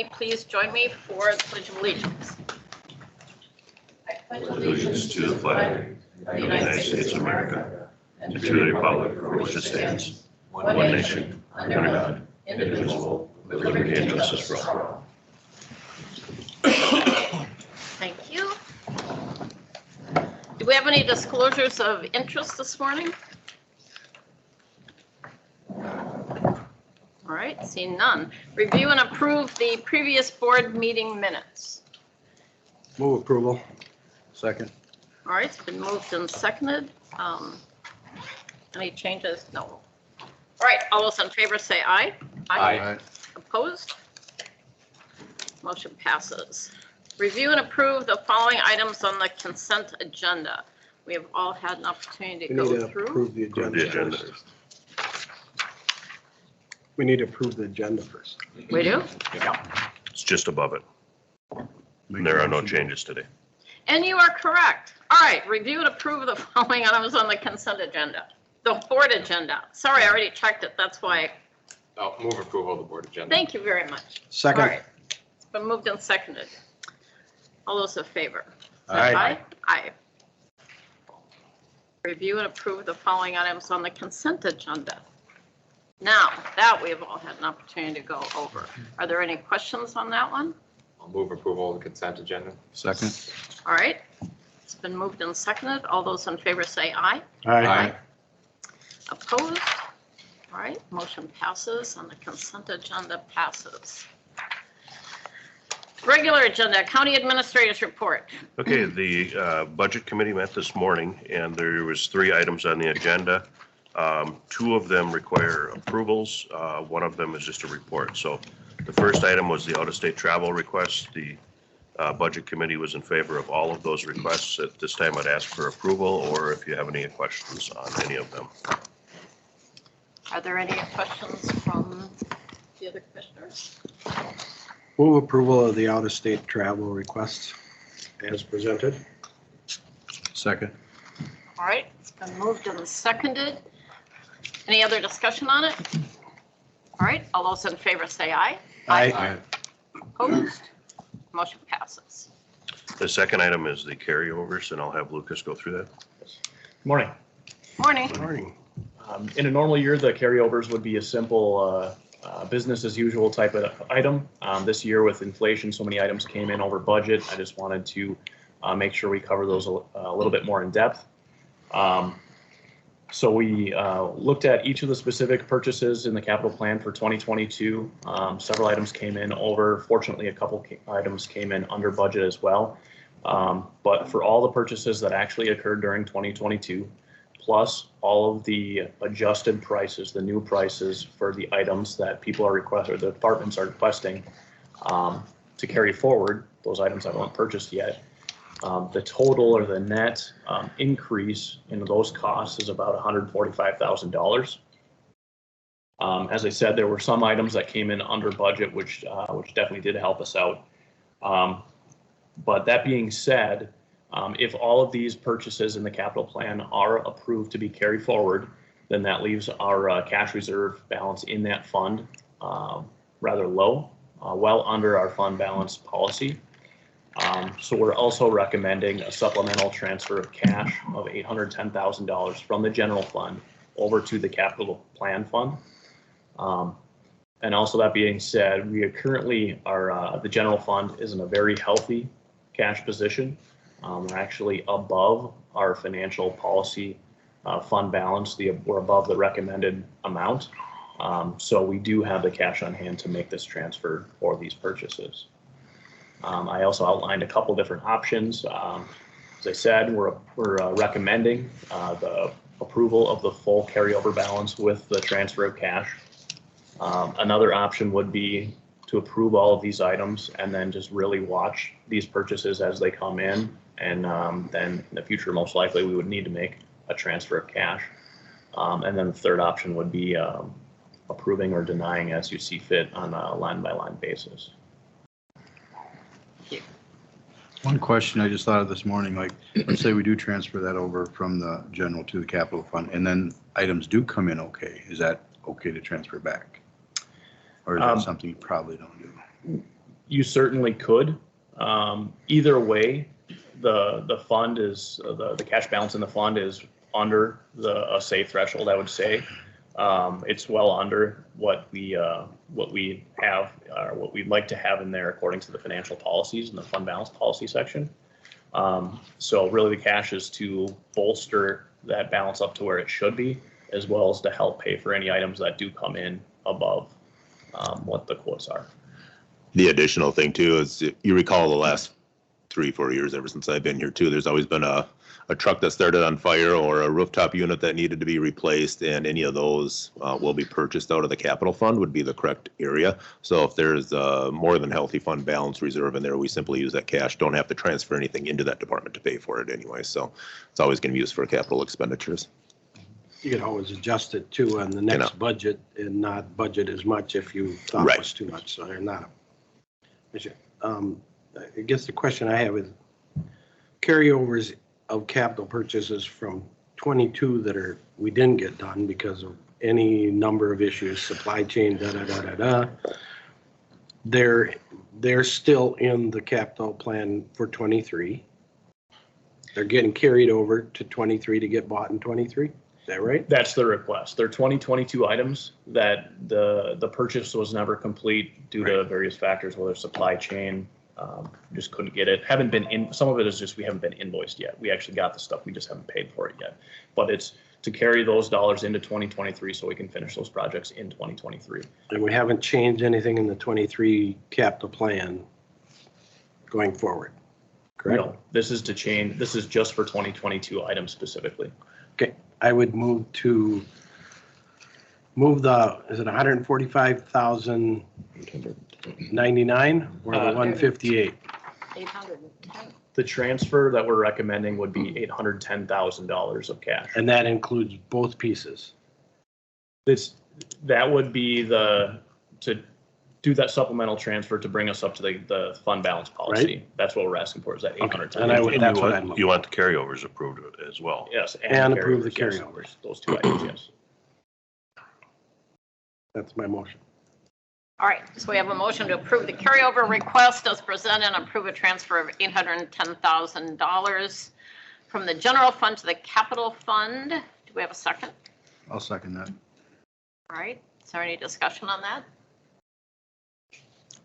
please join me for the Pledge of Allegiance. I pledge Allegiance to the flag of the United States of America and to the republic for which it stands, one nation, under God, indivisible, with liberty and justice for all. Thank you. Do we have any disclosures of interest this morning? All right, seeing none. Review and approve the previous board meeting minutes. Move approval. Second. All right, it's been moved and seconded. Any changes? No. All right, all those in favor say aye. Aye. Opposed? Motion passes. Review and approve the following items on the consent agenda. We have all had an opportunity to We need go to through. approve the Approve the agenda agenda. first. We need to approve the agenda first. We do? It's just above it. There are no changes today. And you are correct. All right, review and approve the following items on the consent agenda. The board agenda. Sorry, I already checked it. That's why. Oh, move approval of the board agenda. Thank you very much. Second. All right. It's been moved and seconded. All those in favor? Aye. Aye. Review and approve the following items on the consent agenda. Now, that we have all had an opportunity to go over. Are there any questions on that one? I'll move approval of the consent agenda. Second. All right. It's been moved and seconded. All those in favor say aye. Aye. Opposed? All right, motion passes and the consent agenda passes. Regular agenda, county administrators report. Okay, the budget committee met this morning and there was 3 items on the agenda. 2 of them require approvals. One of them is just a report. So the first item was the out-of-state travel request. The budget committee was in favor of all of those requests. At this time, I'd ask for approval or if you have any questions on any of them. Are there any questions from the other commissioners? Move approval of the out-of-state travel requests as presented. Second. All right, it's been moved and seconded. Any other discussion on it? All right, all those in favor say aye. Aye. Opposed? Motion passes. The second item is the carryovers, and I'll have Lucas go through that. Morning. Morning. Morning. In a normal year, the carryovers would be a simple business as usual type of item. This year with inflation, so many items came in over budget. I just wanted to make sure we cover those a little bit more in depth. So we looked at each of the specific purchases in the capital plan for 2022. Several items came in over. Fortunately, a couple items came in under budget as well. But for all the purchases that actually occurred during 2022, plus all of the adjusted prices, the new prices for the items that people are requesting, or the departments are requesting to carry forward, those items that weren't purchased yet, the total or the net increase in those costs is about $145,000. As I said, there were some items that came in under budget, which definitely did help us out. But that being said, if all of these purchases in the capital plan are approved to be carried forward, then that leaves our cash reserve balance in that fund rather low, well under our fund balance policy. So we're also recommending a supplemental transfer of cash of $810,000 from the general fund over to the capital plan fund. And also that being said, we are currently, the general fund is in a very healthy cash position. We're actually above our financial policy fund balance. We're above the recommended amount. So we do have the cash on hand to make this transfer for these purchases. I also outlined a couple different options. As I said, we're recommending the approval of the full carryover balance with the transfer of cash. Another option would be to approve all of these items and then just really watch these purchases as they come in. And then in the future, most likely we would need to make a transfer of cash. And then the third option would be approving or denying as you see fit on a line by line basis. One question I just thought of this morning, like, let's say we do transfer that over from the general to the capital fund, and then items do come in okay. Is that okay to transfer back? Or is that something you probably don't do? You certainly could. Either way, the fund is, the cash balance in the fund is under a safe threshold, I would say. It's well under what we have, or what we'd like to have in there according to the financial policies in the fund balance policy section. So really the cash is to bolster that balance up to where it should be, as well as to help pay for any items that do come in above what the quotes are. The additional thing too is, you recall the last 3-4 years, ever since I've been here too, there's always been a truck that started on fire or a rooftop unit that needed to be replaced, and any of those will be purchased out of the capital fund, would be the correct area. So if there's more than healthy fund balance reserve in there, we simply use that cash, don't have to transfer anything into that department to pay for it anyway. So it's always going to be used for capital expenditures. You could always adjust it too on the next budget and not budget as much if you thought it was too much. So they're not. I guess the question I have is carryovers of capital purchases from 22 that we didn't get done because of any number of issues, supply chain, They're still in the capital plan for 23. They're getting carried over to 23 to get bought in 23. Is that right? That's the request. They're 2022 items that the purchase was never complete due to various factors, whether supply chain, just couldn't get it. Haven't been in. Some of it is just we haven't been invoiced yet. We actually got the stuff, we just haven't paid for it yet. But it's to carry those dollars into 2023 so we can finish those projects in 2023. And we haven't changed anything in the 23 capital plan going forward, correct? No, this is to change. This is just for 2022 items specifically. Okay, I would move is it 145,099 or the 158? 810. The transfer that we're recommending would be $810,000 of cash. And that includes both pieces. That would be to do that supplemental transfer to bring us up to the fund balance policy. Right. That's what we're asking for, is that $810,000. And that's what I'm You want the carryovers approved as well? Yes. And approve the yes. carryovers. Those two items, yes. That's my motion. All right, so we have a motion to approve the carryover request as presented and approve a transfer of $810,000 from the general fund to the capital fund. Do we have a second? I'll second that. All right, is there any discussion on that?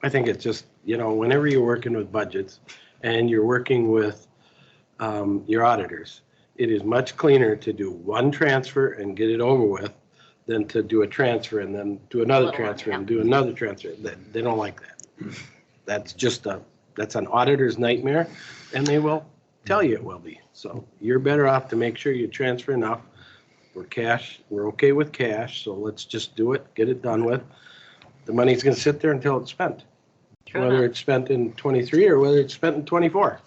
I think it's just, whenever you're working with budgets and you're working with your auditors, it is much cleaner to do one transfer and get it over with than to do a transfer and then do another transfer and do another transfer. They don't like that. That's just that's an auditor's nightmare, and they will tell you it will be. So you're better off to make sure you transfer enough. We're okay with cash, so let's just do it, get it done with. The money's gonna sit there until it's spent. True Whether enough. it's spent in 23 or whether it's spent in 24. All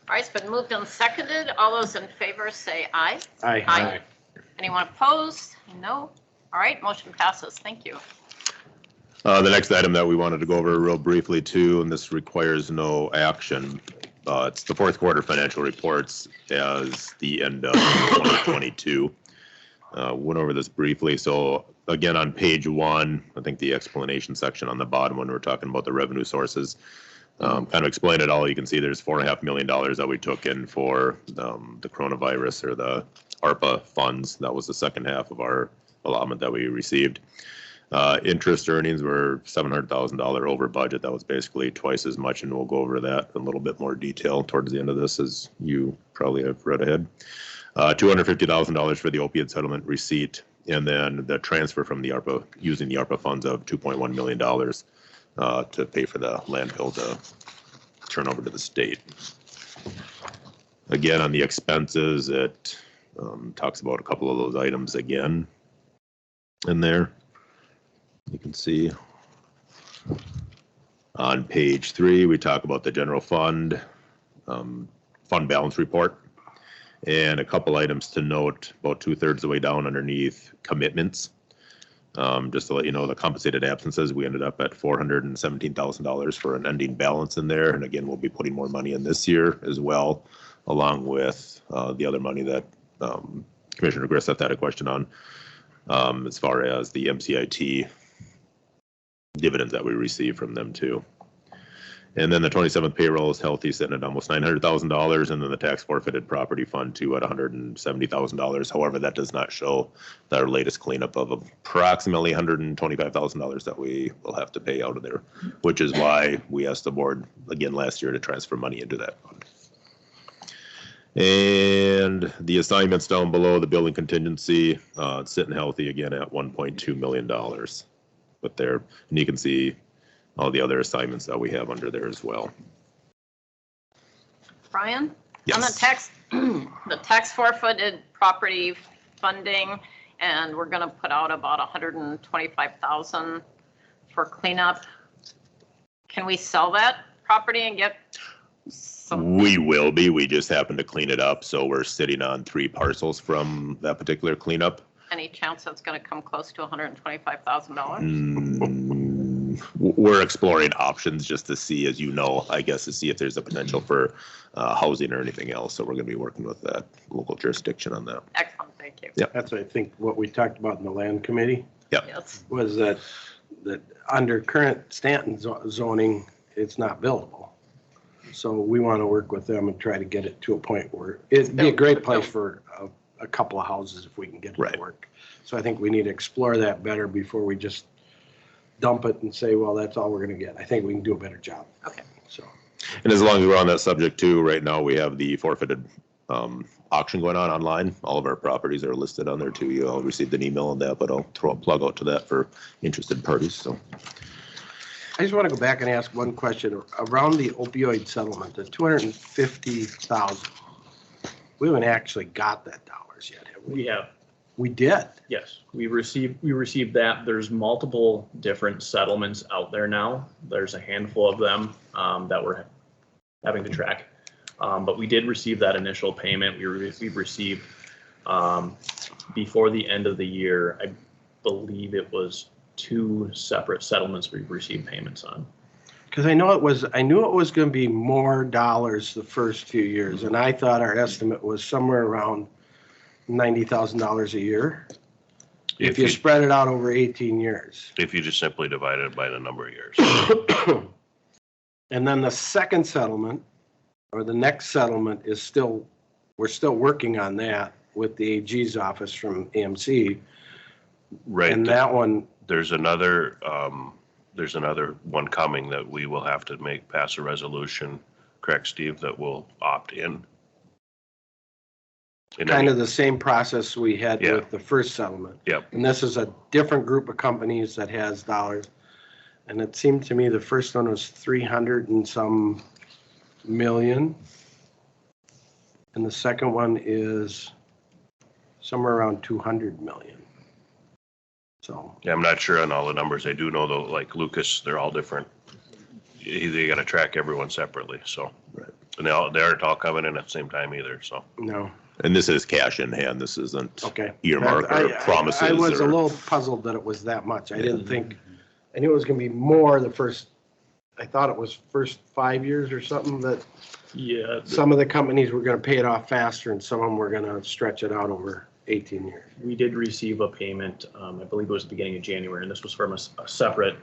right, it's been moved and seconded. All those in favor say aye. Aye. Anyone opposed? No. All right, motion passes. Thank you. The next item that we wanted to go over real briefly too, and this requires no action. It's the fourth quarter financial reports as the end of 2022. Went over this briefly. So again, on page 1, I think the explanation section on the bottom when we're talking about the revenue sources, kind of explain it all. You can see there's $4.5 million that we took in for the coronavirus or the ARPA funds. That was the second half of our allotment that we received. Interest earnings were $700,000 over budget. That was basically twice as much, and we'll go over that in a little bit more detail towards the end of this, as you probably have read ahead. $250,000 for the opiate settlement receipt, and then the transfer from the ARPA, using the ARPA funds of $2.1 million to pay for the landfill to turn over to the state. Again, on the expenses, it talks about a couple of those items again in there. You can see on page 3, we talk about the general fund, fund balance report, and a couple items to note about 2/3 of the way down underneath commitments. Just to let you know, the compensated absences, we ended up at $417,000 for an ending balance in there. And again, we'll be putting more money in this year as well, along with the other money that Commissioner Grissett had a question on, as far as the MCIT dividends that we receive from them too. And then the 27th payroll is healthy, sitting at almost $900,000, and then the tax forfeited property fund too at $170,000. However, that does not show our latest cleanup of approximately $125,000 that we will have to pay out of there, which is why we asked the board again last year to transfer money into that fund. And the assignments down below, the building contingency, it's sitting healthy again at $1.2 million. But there, and you can see all the other assignments that we have under there as well. Brian? Yes. On the tax forfeited property funding, and we're gonna put out about 125,000 for cleanup. Can we sell that property and get some? We will be, we just happen to clean it up, so we're sitting on 3 parcels from that particular cleanup. Any chance that's gonna come close to $125,000? We're exploring options just to see, as you know, I guess, to see if there's a potential for housing or anything else. So we're going to be working with that local jurisdiction on that. Excellent, thank you. Yep. That's, I think, what we talked about in the land committee Yes, was that under current Stanton zoning, it's not buildable. So we want to work with them and try to get it to a point where it'd be a great place for a couple of houses if we can get it Right. to work. So I think we need to explore that better before we just dump it and say, well, that's all we're going to get. I think we can do a better job. okay. So, And as long as we're on that subject too, right now we have the forfeited auction going on online. All of our properties are listed on there too. You all received an email on that, but I'll throw a plug out to that for interested parties. So I just want to go back and ask one question around the opioid settlement, the 250,000. We haven't actually got that dollars yet, have we? We have, We did. yes, we received that. There's multiple different settlements out there now. There's a handful of them that we're having to track. But we did receive that initial payment. We've received before the end of the year, I believe it was 2 separate settlements we've received payments on. Because I knew it was going to be more dollars the first few years, and I thought our estimate was somewhere around $90,000 a year. If you spread it out over 18 years. If you just simply divide it by the number of years. And then the second settlement, or the next settlement is we're still working on that with the AG's office from AMC. Right. And that one, There's another one coming that we will have to pass a resolution, correct, Steve, that will opt in. kind of the same process we had Yeah. with the first settlement. Yep. And this is a different group of companies that has dollars. And it seemed to me the first one was 300 and some million. And the second one is somewhere around 200 million. So, Yeah, I'm not sure on all the numbers. I do know though, like Lucas, they're all different. You got to track everyone separately, so. Right. And they aren't all coming in at the same time either, so. no, and this is cash in hand. This isn't okay. earmark or promises. I was a or- little puzzled that it was that much. I didn't think, I knew it was gonna be more the first, I thought it was first 5 years or something, that Yeah, some of the companies were gonna pay it off faster and some of them were gonna stretch it out over 18 years. we did receive a payment, I believe it was the beginning of January, and this was from a separate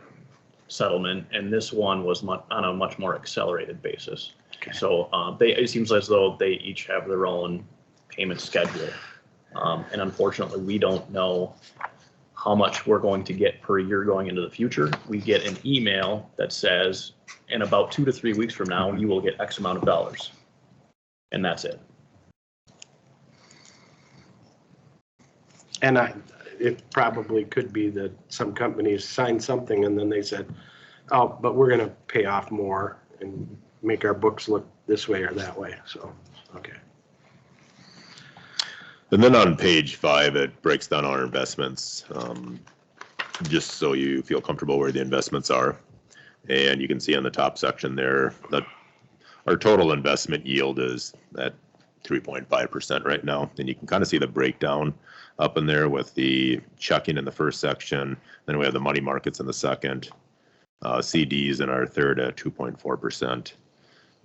settlement, and this one was on a much more accelerated basis. Okay. So it seems as though they each have their own payment schedule. And unfortunately, we don't know how much we're going to get per year going into the future. We get an email that says, in about 2 to 3 weeks from now, you will get X amount of dollars. And that's it. And it probably could be that some companies signed something and then they said, oh, but we're gonna pay off more and make our books look this way or that way, so, okay. And then on page 5, it breaks down our investments, just so you feel comfortable where the investments are. And you can see on the top section there that our total investment yield is at 3.5% right now. And you can kind of see the breakdown up in there with the checking in the first section. Then we have the money markets in the second, CDs in our third at 2.4%.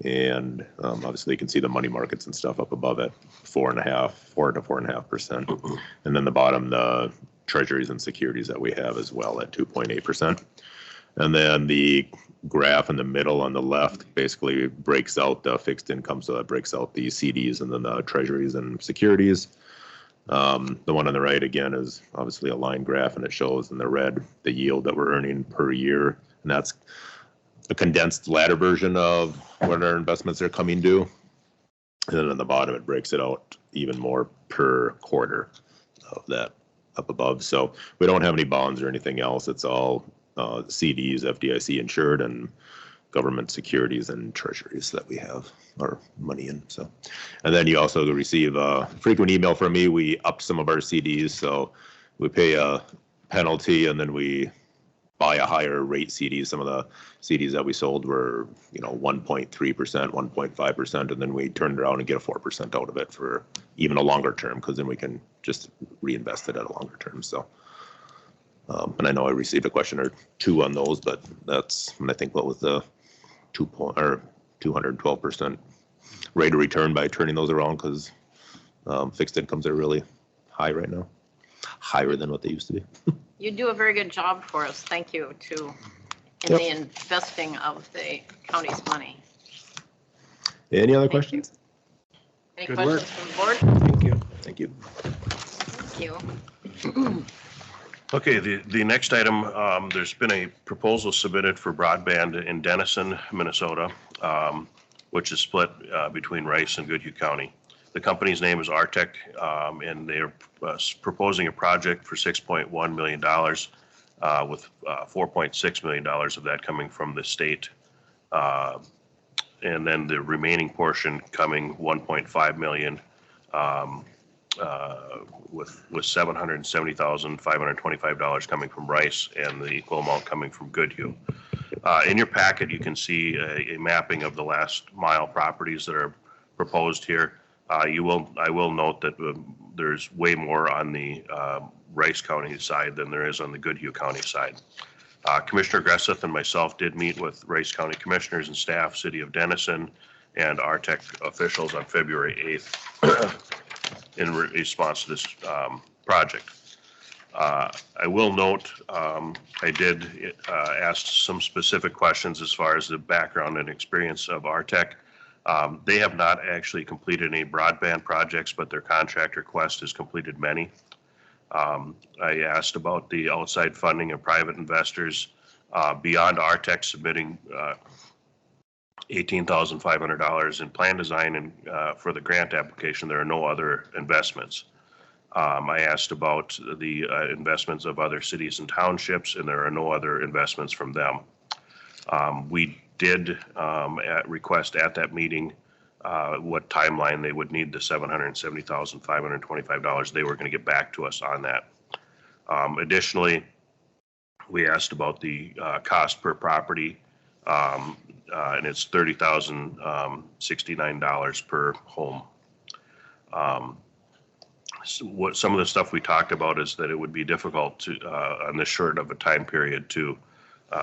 And obviously you can see the money markets and stuff up above it, 4 to 4.5%. And then the bottom, the treasuries and securities that we have as well at 2.8%. And then the graph in the middle on the left basically breaks out the fixed income, so that breaks out the CDs and then the treasuries and securities. The one on the right, again, is obviously a line graph, and it shows in the red the yield that we're earning per year. And that's a condensed ladder version of when our investments are coming due. And then on the bottom, it breaks it out even more per quarter of that up above. So we don't have any bonds or anything else. It's all CDs, FDIC insured, and government securities and treasuries that we have our money in. So, and then you also receive a frequent email from me. We upped some of our CDs, so we pay a penalty and then we buy a higher rate CD. Some of the CDs that we sold were, 1.3%, 1.5%, and then we turned around and get a 4% out of it for even a longer term, because then we can just reinvest it at a longer term. So, and I know I received a question or two on those, but that's, I think, what was the 212% rate of return by turning those around, because fixed incomes are really high right now, higher than what they used to be. You do a very good job for us. Thank you in the investing of the county's money. Any other Thank questions? Any Good questions work. from the board? Thank you. Thank you. Thank you. Okay, the next item, there's been a proposal submitted for broadband in Denison, Minnesota, which is split between Rice and Goodhue County. The company's name is Artec, and they're proposing a project for $6.1 million, with $4.6 million of that coming from the state. And then the remaining portion coming $1.5 million, with $770,525 coming from Rice and the equal amount coming from Goodhue. In your packet, you can see a mapping of the last mile properties that are proposed here. I will note that there's way more on the Rice County side than there is on the Goodhue County side. Commissioner Gresseth and myself did meet with Rice County commissioners and staff, City of Denison, and Artec officials on February 8th in response to this project. I will note, I did ask some specific questions as far as the background and experience of Artec. They have not actually completed any broadband projects, but their contractor Quest has completed many. I asked about the outside funding of private investors beyond Artec submitting $18,500 in plan design and for the grant application. There are no other investments. I asked about the investments of other cities and townships, and there are no other investments from them. We did request at that meeting what timeline they would need the $770,525. They were going to get back to us on that. Additionally, we asked about the cost per property, and it's $30,069 per home. So some of the stuff we talked about is that it would be difficult to, on this short of a time period,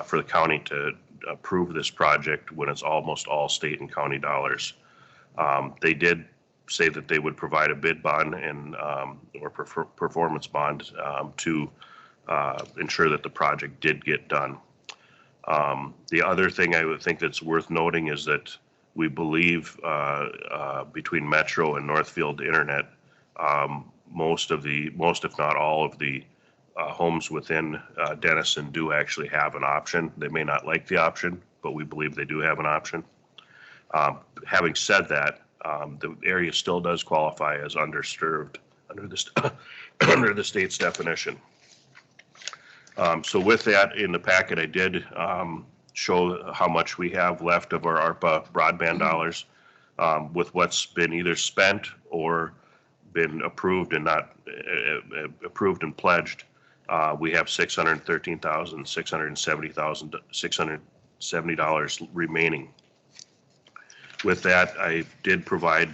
for the county to approve this project when it's almost all state and county dollars. They did say that they would provide a bid bond and or performance bond to ensure that the project did get done. The other thing I would think that's worth noting is that we believe between Metro and Northfield Internet, most if not all of the homes within Denison do actually have an option. They may not like the option, but we believe they do have an option. Having said that, the area still does qualify as underserved under the state's definition. So with that in the packet, I did show how much we have left of our ARPA broadband dollars with what's been either spent or been approved and not approved and pledged. We have $613,670 remaining. With that, I did provide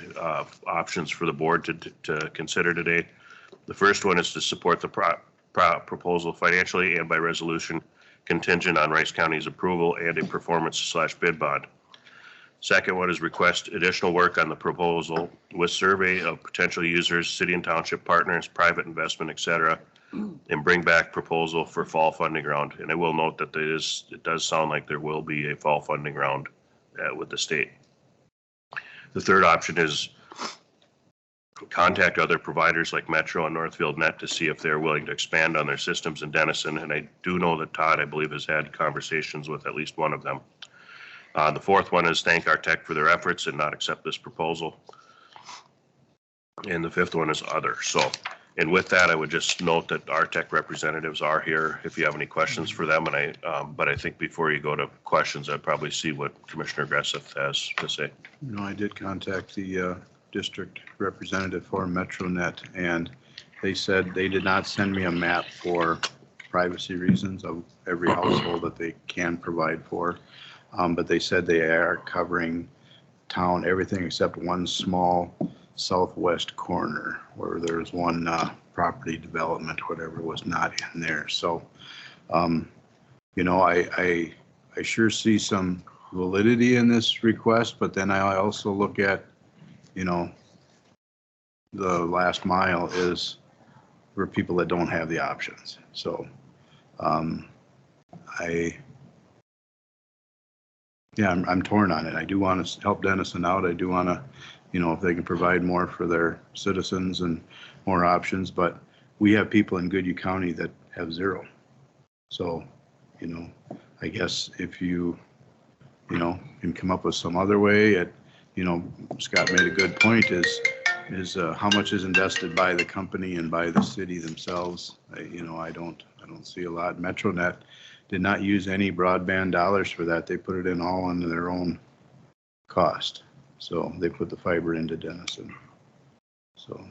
options for the board to consider today. The first one is to support the proposal financially and by resolution contingent on Rice County's approval and a performance/bid bond. Second one is request additional work on the proposal with survey of potential users, city and township partners, private investment, etc., and bring back proposal for fall funding round. And I will note that it does sound like there will be a fall funding round with the state. The third option is contact other providers like Metro and Northfield Net to see if they're willing to expand on their systems in Denison. And I do know that Todd, I believe, has had conversations with at least one of them. The fourth one is thank our tech for their efforts and not accept this proposal. And the fifth one is other. So, and with that, I would just note that our tech representatives are here if you have any questions for them. And but I think before you go to questions, I'd probably see what Commissioner Gresseth has to say. You know, I did contact the district representative for MetroNet, and they said they did not send me a map for privacy reasons of every household that they can provide for. But they said they are covering town, everything except one small southwest corner where there's one property development, whatever, was not in there. So, you know, I sure see some validity in this request, but then I also look at, you know, the last mile is for people that don't have the options. So, I'm torn on it. I do want to help Denison out. I do want to, you know, if they can provide more for their citizens and more options, but we have people in Goodhue County that have zero. So, you know, I guess if you know, can come up with some other way you know, Scott made a good point is how much is invested by the company and by the city themselves. You know, I don't see a lot. MetroNet did not use any broadband dollars for that. They put it in all under their own cost. So they put the fiber into Denison. So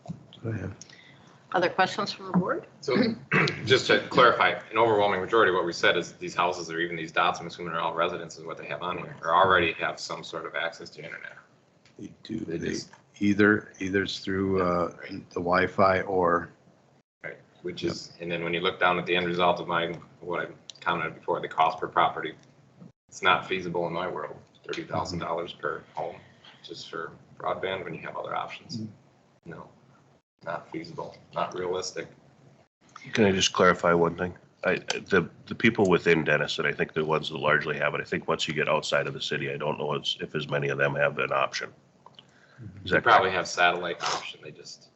that's what I have. Other questions from the board? So just to clarify, an overwhelming majority of what we said is these houses or even these dots, I'm assuming are all residences, what they have on here, or already have some sort of access to internet. They do. They They just- either it's through the Wi-Fi or Right, which is, and then when you look down at the end result of what I commented before, the cost per property, it's not feasible in my world, $30,000 per home, just for broadband when you have other options. No, not feasible, not realistic. Can I just clarify one thing? The people within Denison, I think the ones that largely have it, I think once you get outside of the city, I don't know if as many of them have an option. Is They that probably correct? have satellite option, they just,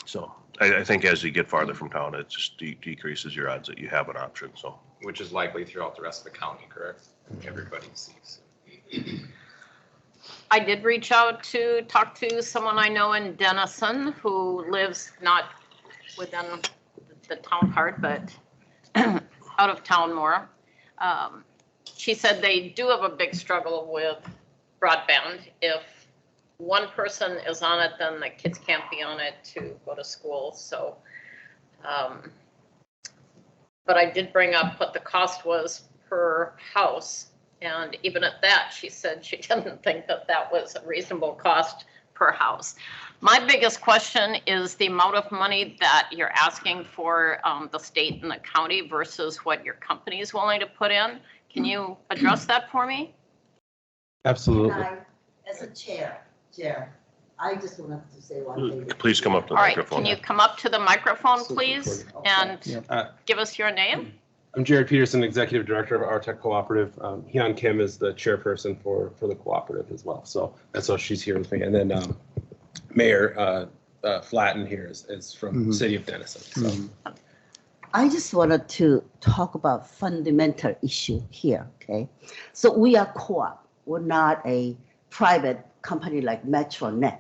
So I think as you get farther from town, it just decreases your odds that you have an option, so. which is likely throughout the rest of the county, correct? Everybody sees. I did reach out to talk to someone I know in Denison who lives not within the town part, but out of town more. She said they do have a big struggle with broadband. If one person is on it, then the kids can't be on it to go to school. So, but I did bring up what the cost was per house. And even at that, she said she didn't think that that was a reasonable cost per house. My biggest question is the amount of money that you're asking for the state and the county versus what your company is willing to put in. Can you address that for me? Absolutely. As a chair, I just wanted to say one thing. Please come up to the All right, microphone. can you come up to the microphone, please, and give us your name? I'm Jared Peterson, Executive Director of Our Tech Cooperative. Hyun Kim is the chairperson for the cooperative as well. So that's why she's here with me. And then Mayor Flatten here is from the city of Denison. So. I just wanted to talk about fundamental issue here, okay? So we are co-op. We're not a private company like MetroNet.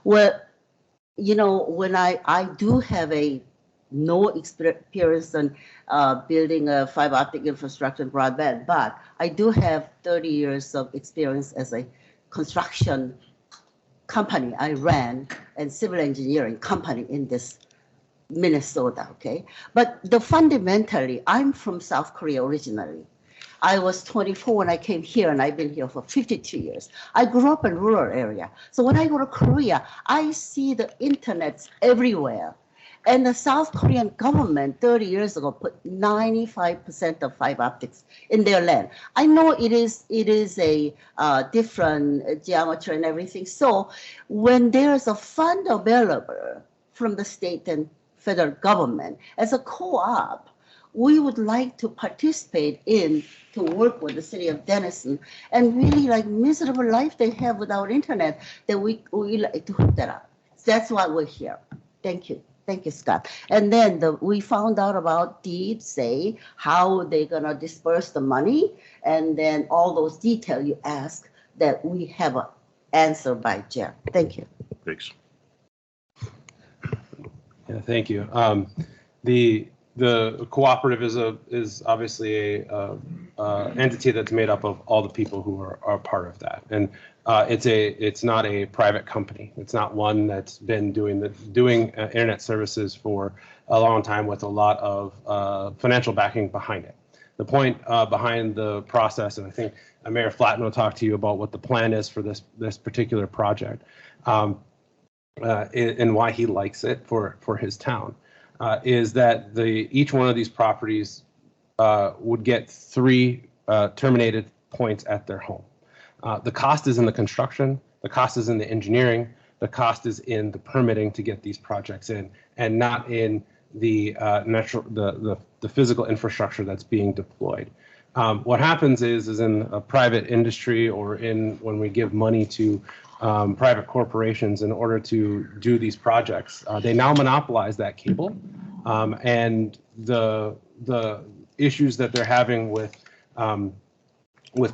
Well, you know, when I do have no experience in building a fiber optic infrastructure and broadband, but I do have 30 years of experience as a construction company I ran and civil engineering company in this Minnesota, okay? But fundamentally, I'm from South Korea originally. I was 24 when I came here, and I've been here for 52 years. I grew up in rural area. So when I go to Korea, I see the internet everywhere. And the South Korean government 30 years ago put 95% of fiber optics in their land. I know it is a different geometry and everything. So when there's a fund available from the state and federal government. As a co-op, we would like to participate in, to work with the city of Denison, and really like miserable life they have without internet, that we like to hook that up. That's why we're here. Thank you. Thank you, Scott. And then we found out about deed, say, how they're gonna disperse the money, and then all those details you ask, that we have an answer by Jeff. Thank you. Thanks. Yeah, thank you. The cooperative is obviously a entity that's made up of all the people who are part of that, and it's not a private company. It's not one that's been doing internet services for a long time with a lot of financial backing behind it. The point behind the process, and I think Mayor Flatten will talk to you about what the plan is for this particular project, and why he likes it for his town. Is that each one of these properties would get 3 terminated points at their home. The cost is in the construction, the cost is in the engineering, the cost is in the permitting to get these projects in, and not in the the physical infrastructure that's being deployed. What happens is in a private industry, or when we give money to private corporations in order to do these projects, they now monopolize that cable, and the issues that they're having with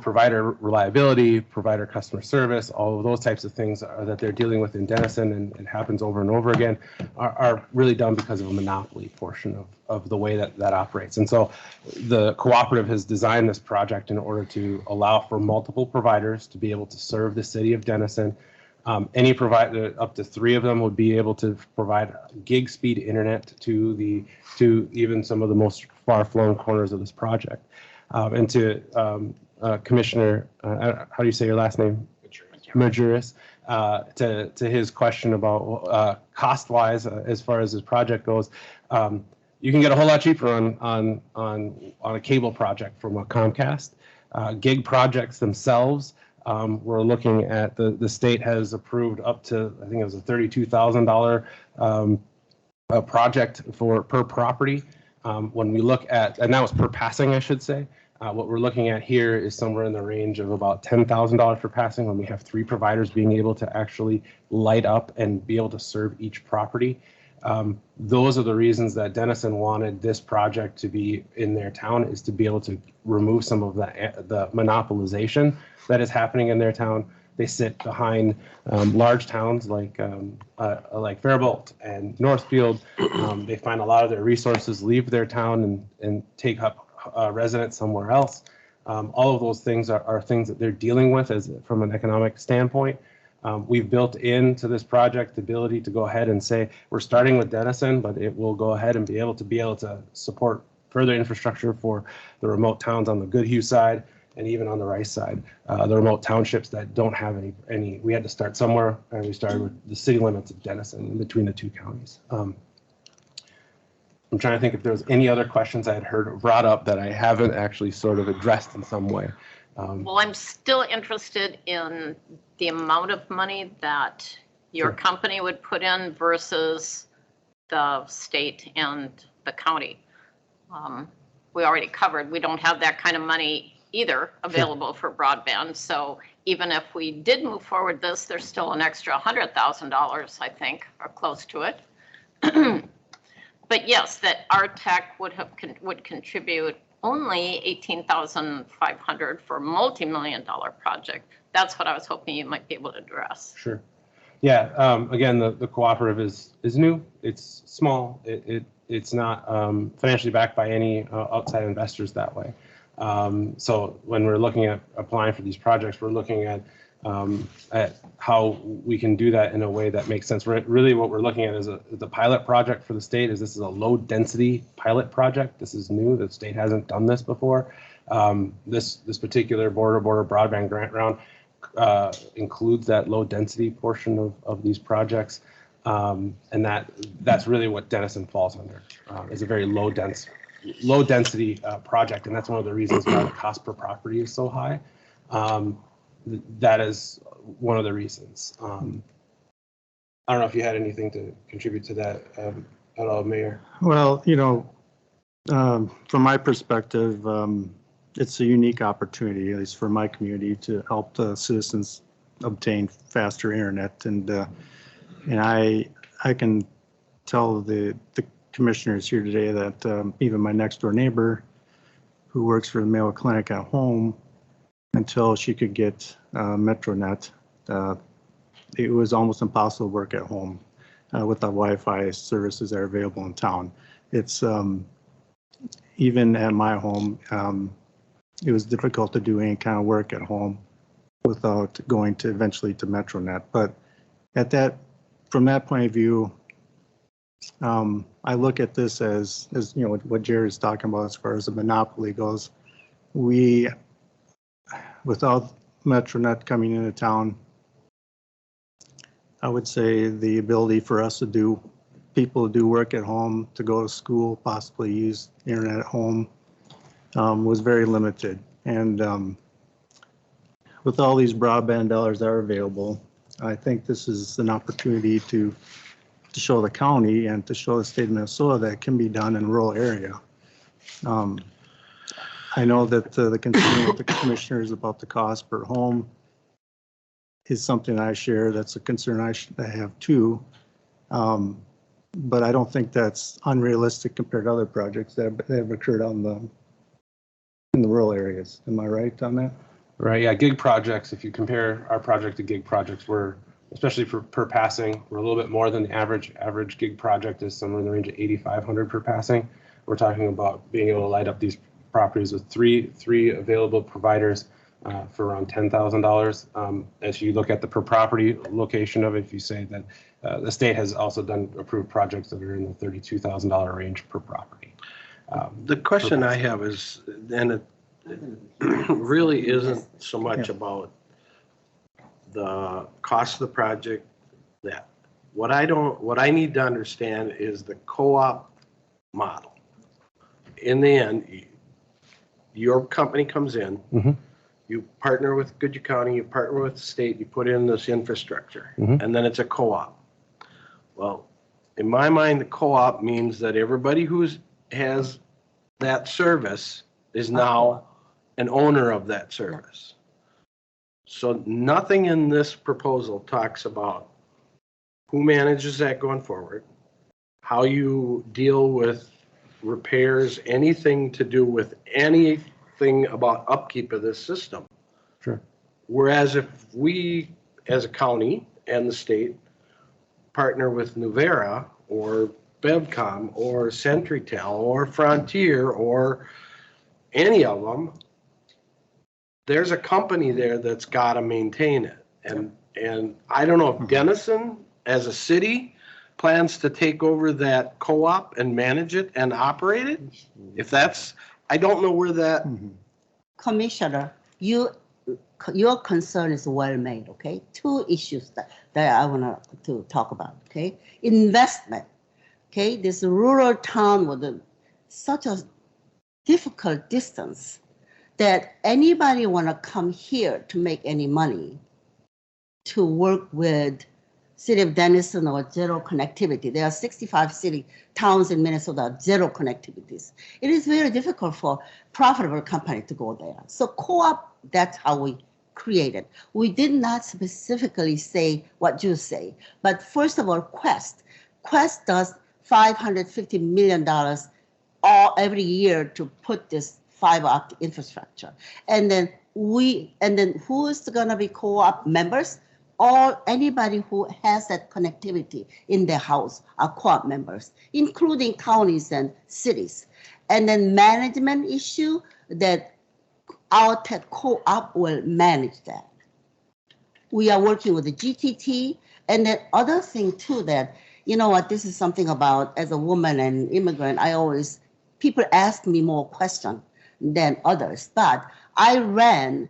provider reliability, provider customer service, all of those types of things that they're dealing with in Denison, and it happens over and over again, are really done because of a monopoly portion of the way that operates. And so the cooperative has designed this project in order to allow for multiple providers to be able to serve the city of Denison. Any provider, up to 3 of them, would be able to provide gig speed internet to even some of the most far-flung corners of this project. And to Commissioner, how do you say your last name? Majerus. To his question about cost-wise, as far as this project goes, you can get a whole lot cheaper on a cable project from a Comcast. Gig projects themselves, we're looking at, the state has approved up to, I think it was a $32,000 project per property. When we look at, and that was per passing, I should say. What we're looking at here is somewhere in the range of about $10,000 per passing, when we have 3 providers being able to actually light up and be able to serve each property. Those are the reasons that Denison wanted this project to be in their town, is to be able to remove some of the monopolization that is happening in their town. They sit behind large towns like Faribault and Northfield. They find a lot of their resources leave their town and take up residents somewhere else. All of those things are things that they're dealing with from an economic standpoint. We've built into this project the ability to go ahead and say, we're starting with Denison, but it will go ahead and be able to support further infrastructure for the remote towns on the Goodhue side, and even on the Rice side, the remote townships that don't have any. We had to start somewhere, and we started with the city limits of Denison, in between the 2 counties. I'm trying to think if there was any other questions I had heard brought up that I haven't actually sort of addressed in some way. Well, I'm still interested in the amount of money that your company would put in versus the state and the county. We already covered, we don't have that kind of money either available for broadband. So even if we did move forward this, there's still an extra $100,000, I think, or close to it. But yes, that RTech would contribute only $18,500 for a multi-million-dollar project. That's what I was hoping you might be able to address. Sure. Yeah. Again, the cooperative is new. It's small. It's not financially backed by any outside investors that way. So when we're looking at applying for these projects, we're looking at how we can do that in a way that makes sense. Really, what we're looking at is the pilot project for the state. This is a low density pilot project. This is new. The state hasn't done this before. This particular border broadband grant round includes that low density portion of these projects, and that's really what Denison falls under. Is a very low density project, and that's one of the reasons why the cost per property is so high. That is one of the reasons. I don't know if you had anything to contribute to that at all, Mayor. Well, from my perspective, it's a unique opportunity, at least for my community, to help the citizens obtain faster internet. And I can tell the commissioners here today that even my next door neighbor, who works for the Mayo Clinic at home, until she could get MetroNet, it was almost impossible to work at home with the Wi-Fi services that are available in town. It's even at my home, it was difficult to do any kind of work at home without going to eventually to MetroNet. But from that point of view, I look at this as what Jerry's talking about as far as the monopoly goes. Without MetroNet coming into town, I would say the ability for us people to do work at home, to go to school, possibly use internet at home, was very limited. And with all these broadband dollars that are available, I think this is an opportunity to show the county and to show the state of Minnesota that it can be done in rural area. I know that the concern with the commissioners about the cost per home is something I share. That's a concern I have too. But I don't think that's unrealistic compared to other projects that have occurred in the rural areas. Am I right on that? Right, yeah, gig projects, if you compare our project to gig projects, we're, especially for per passing, we're a little bit more than the average. Average gig project is somewhere in the range of 8,500 per passing. We're talking about being able to light up these properties with three available providers for around $10,000. As you look at the per property location of it, if you say that the state has also done approved projects that are in the $32,000 range per property. The question I have is, and it really isn't so much about the cost of the project. That what I need to understand is the co-op model. In the end, your company comes in, you partner with Goodyear County, you partner with the state, you put in this infrastructure, and then it's a co-op. Well, in my mind, the co-op means that everybody who has that service is now an owner of that service. So nothing in this proposal talks about who manages that going forward, how you deal with repairs, anything to do with anything about upkeep of this system. Sure. Whereas if we, as a county and the state, partner with Nuvera or Bevcom or CenturyTel or Frontier or any of them, there's a company there that's got to maintain it. And I don't know if Denison, as a city, plans to take over that co-op and manage it and operate it. If that's, I don't know where that. Commissioner, your concern is well made, okay? Two issues that I want to talk about, okay? Investment, okay? This rural town with such a difficult distance that anybody want to come here to make any money to work with City of Denison or zero connectivity. There are 65 towns in Minnesota, zero connectivities. It is very difficult for profitable company to go there. So co-op, that's how we created. We did not specifically say what you say, but first of all, Quest does $550 million every year to put this fiber optic infrastructure. And then who is gonna be co-op members? Anybody who has that connectivity in their house are co-op members, including counties and cities. And then management issue, that our tech co-op will manage that. We are working with the GTT, and then other thing too, that, you know what, this is something about, as a woman and immigrant, people ask me more questions than others, but I ran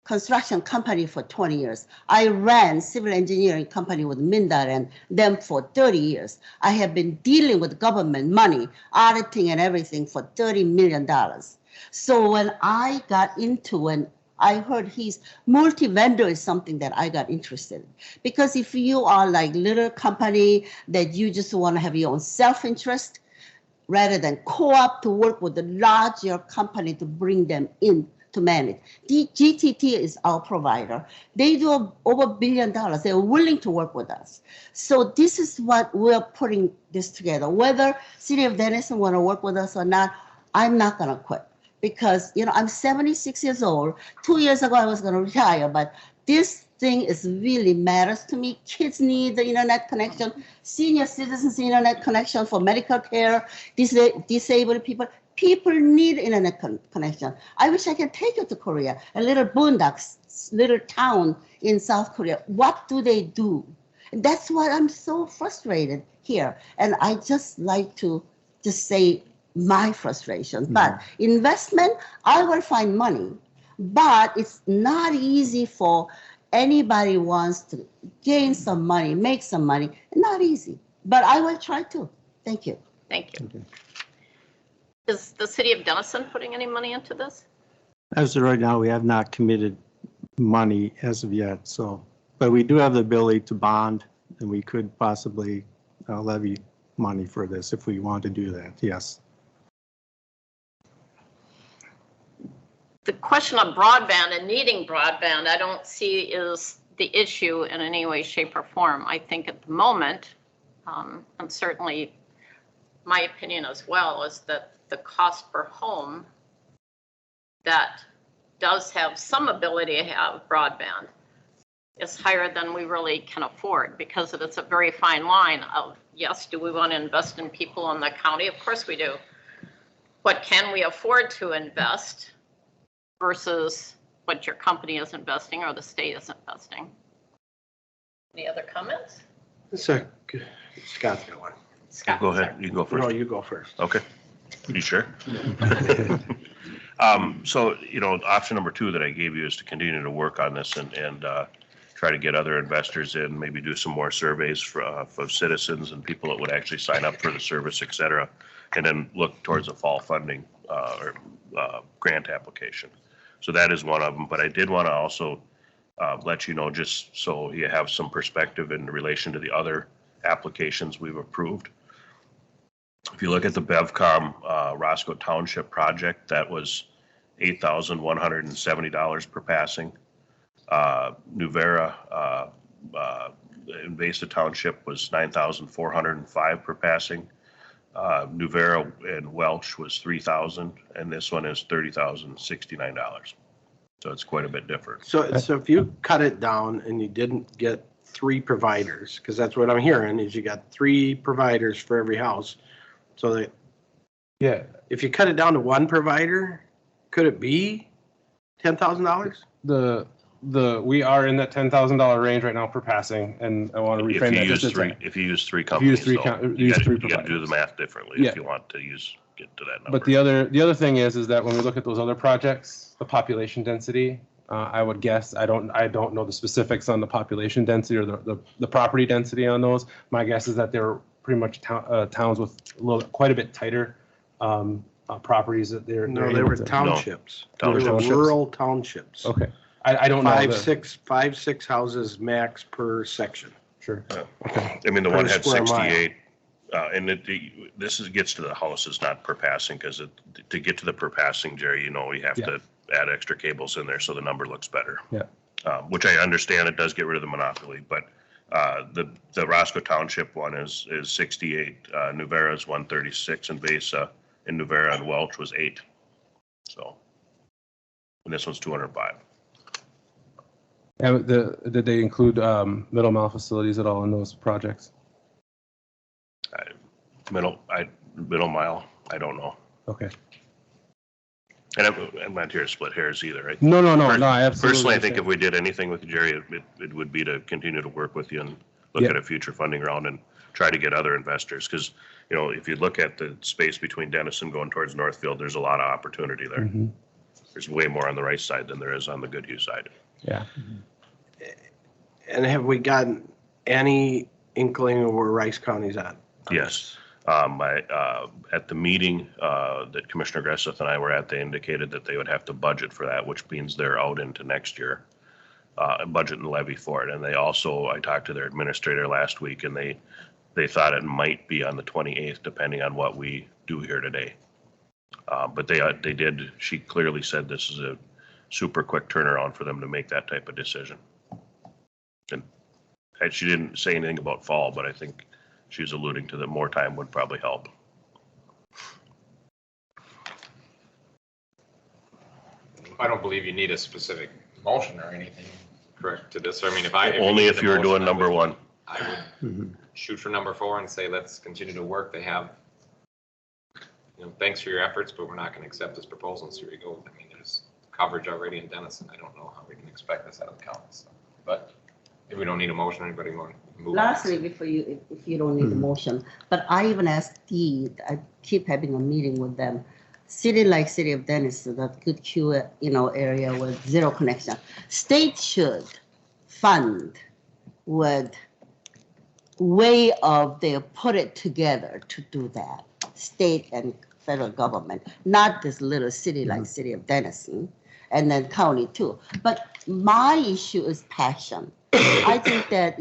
construction company for 20 years. I ran civil engineering company with Mindar and them for 30 years. I have been dealing with government money, auditing and everything for $30 million. So when I got into, when I heard he's multi-vendor is something that I got interested in. Because if you are like little company that you just want to have your own self-interest, rather than co-op to work with the larger company to bring them in to manage. The GTT is our provider. They do over $1 billion. They're willing to work with us. So this is what we're putting this together. Whether City of Denison want to work with us or not, I'm not going to quit because, you know, I'm 76 years old. 2 years ago, I was going to retire, but this thing is really matters to me. Kids need the internet connection, senior citizens internet connection for medical care, disabled people. People need internet connection. I wish I could take you to Korea, a little boondocks, little town in South Korea. What do they do? And that's why I'm so frustrated here. And I just like to just say my frustration. But investment, I will find money. But it's not easy for anybody wants to gain some money, make some money. Not easy. But I will try to. Thank you. Thank you. Is the city of Denison putting any money into this? As of right now, we have not committed money as of yet, so, but we do have the ability to bond, and we could possibly levy money for this if we want to do that, yes. The question of broadband and needing broadband, I don't see is the issue in any way, shape, or form. I think at the moment, and certainly my opinion as well, is that the cost per home that does have some ability to have broadband is higher than we really can afford because it's a very fine line of, yes, do we want to invest in people in the county? Of course we do. What can we afford to invest versus what your company is investing or the state is investing? Any other comments? So, Scott's got one. Scott, Go ahead, you can go first. No, you go first. Okay. You sure? So, you know, option number 2 that I gave you is to continue to work on this and try to get other investors in, maybe do some more surveys for citizens and people that would actually sign up for the service, et cetera, and then look towards a fall funding or grant application. So that is one of them. But I did want to also let you know, just so you have some perspective in relation to the other applications we've approved. If you look at the BevCom Roscoe Township project, that was $8,170 per passing. Nuvera in Vesta Township was $9,405 per passing. Nuvera in Welch was $3,000, and this one is $30,069. So it's quite a bit different. So if you cut it down and you didn't get 3 providers, because that's what I'm hearing, is you got 3 providers for every house. So that Yeah, if you cut it down to 1 provider, could it be $10,000? we are in that $10,000 range right now per passing, and I want to If reframe you that. use just a 3, second. if you use 3 If you companies, use three though, com- you use gotta 3 do the providers. math differently Yeah. if you want to get to that number. But the other thing is that when we look at those other projects, the population density, I would guess, I don't know the specifics on the population density or the property density on those. My guess is that they're pretty much towns with quite a bit tighter properties that they're. No, they're they able were to- townships. They were Townships. rural townships. Okay, I don't know. 5, 6 houses max per section. Sure. I mean, the Per one had square mile. 68, and this gets to the houses, not per passing, because to get to the per passing, Jerry, you know, we have to add extra cables in there so the number looks better. Yeah. Which I understand it does get rid of the monopoly, but the Roscoe Township one is 68, Nuvera is 136, and Vesa in Nuvera and Welch was 8. So, and this one's 205. And did they include middle mile facilities at all in those projects? Middle mile, I don't know. Okay. And I'm not here to split hairs either. I No, I absolutely. Personally, I think if understand. we did anything with Jerry, it would be to continue to work with you and look Yeah. at a future funding round and try to get other investors. Because, you know, if you look at the space between Denison going towards Northfield, there's a lot of opportunity there. Mhm. There's way more on the right side than there is on the Goodhue side. Yeah. And have we gotten any inkling of where Rice County's at? Yes. At the meeting that Commissioner Gresseth and I were at, they indicated that they would have to budget for that, which means they're out into next year, budget and levy for it. And they also, I talked to their administrator last week, and they thought it might be on the 28th, depending on what we do here today. But they did, she clearly said this is a super quick turnaround for them to make that type of decision. And she didn't say anything about fall, but I think she's alluding to that more time would probably help. I don't believe you need a specific motion or anything, correct, to this. I mean, Only if you you're need a motion, doing number one. I would shoot for number 4 and say, let's continue to work. They have, thanks for your efforts, but we're not going to accept this proposal. And so here you go. I mean, there's coverage already in Denison. I don't know how we can expect this out of the county. So, but if we don't need a motion, anybody want to move on? Lastly, before you, if you don't need a motion, but I even asked Dee, I keep having a meeting with them. City like City of Denison, that good Q, area with zero connection. State should fund with way of they put it together to do that. State and federal government, not this little city like City of Denison, and then county too. But my issue is passion. I think that,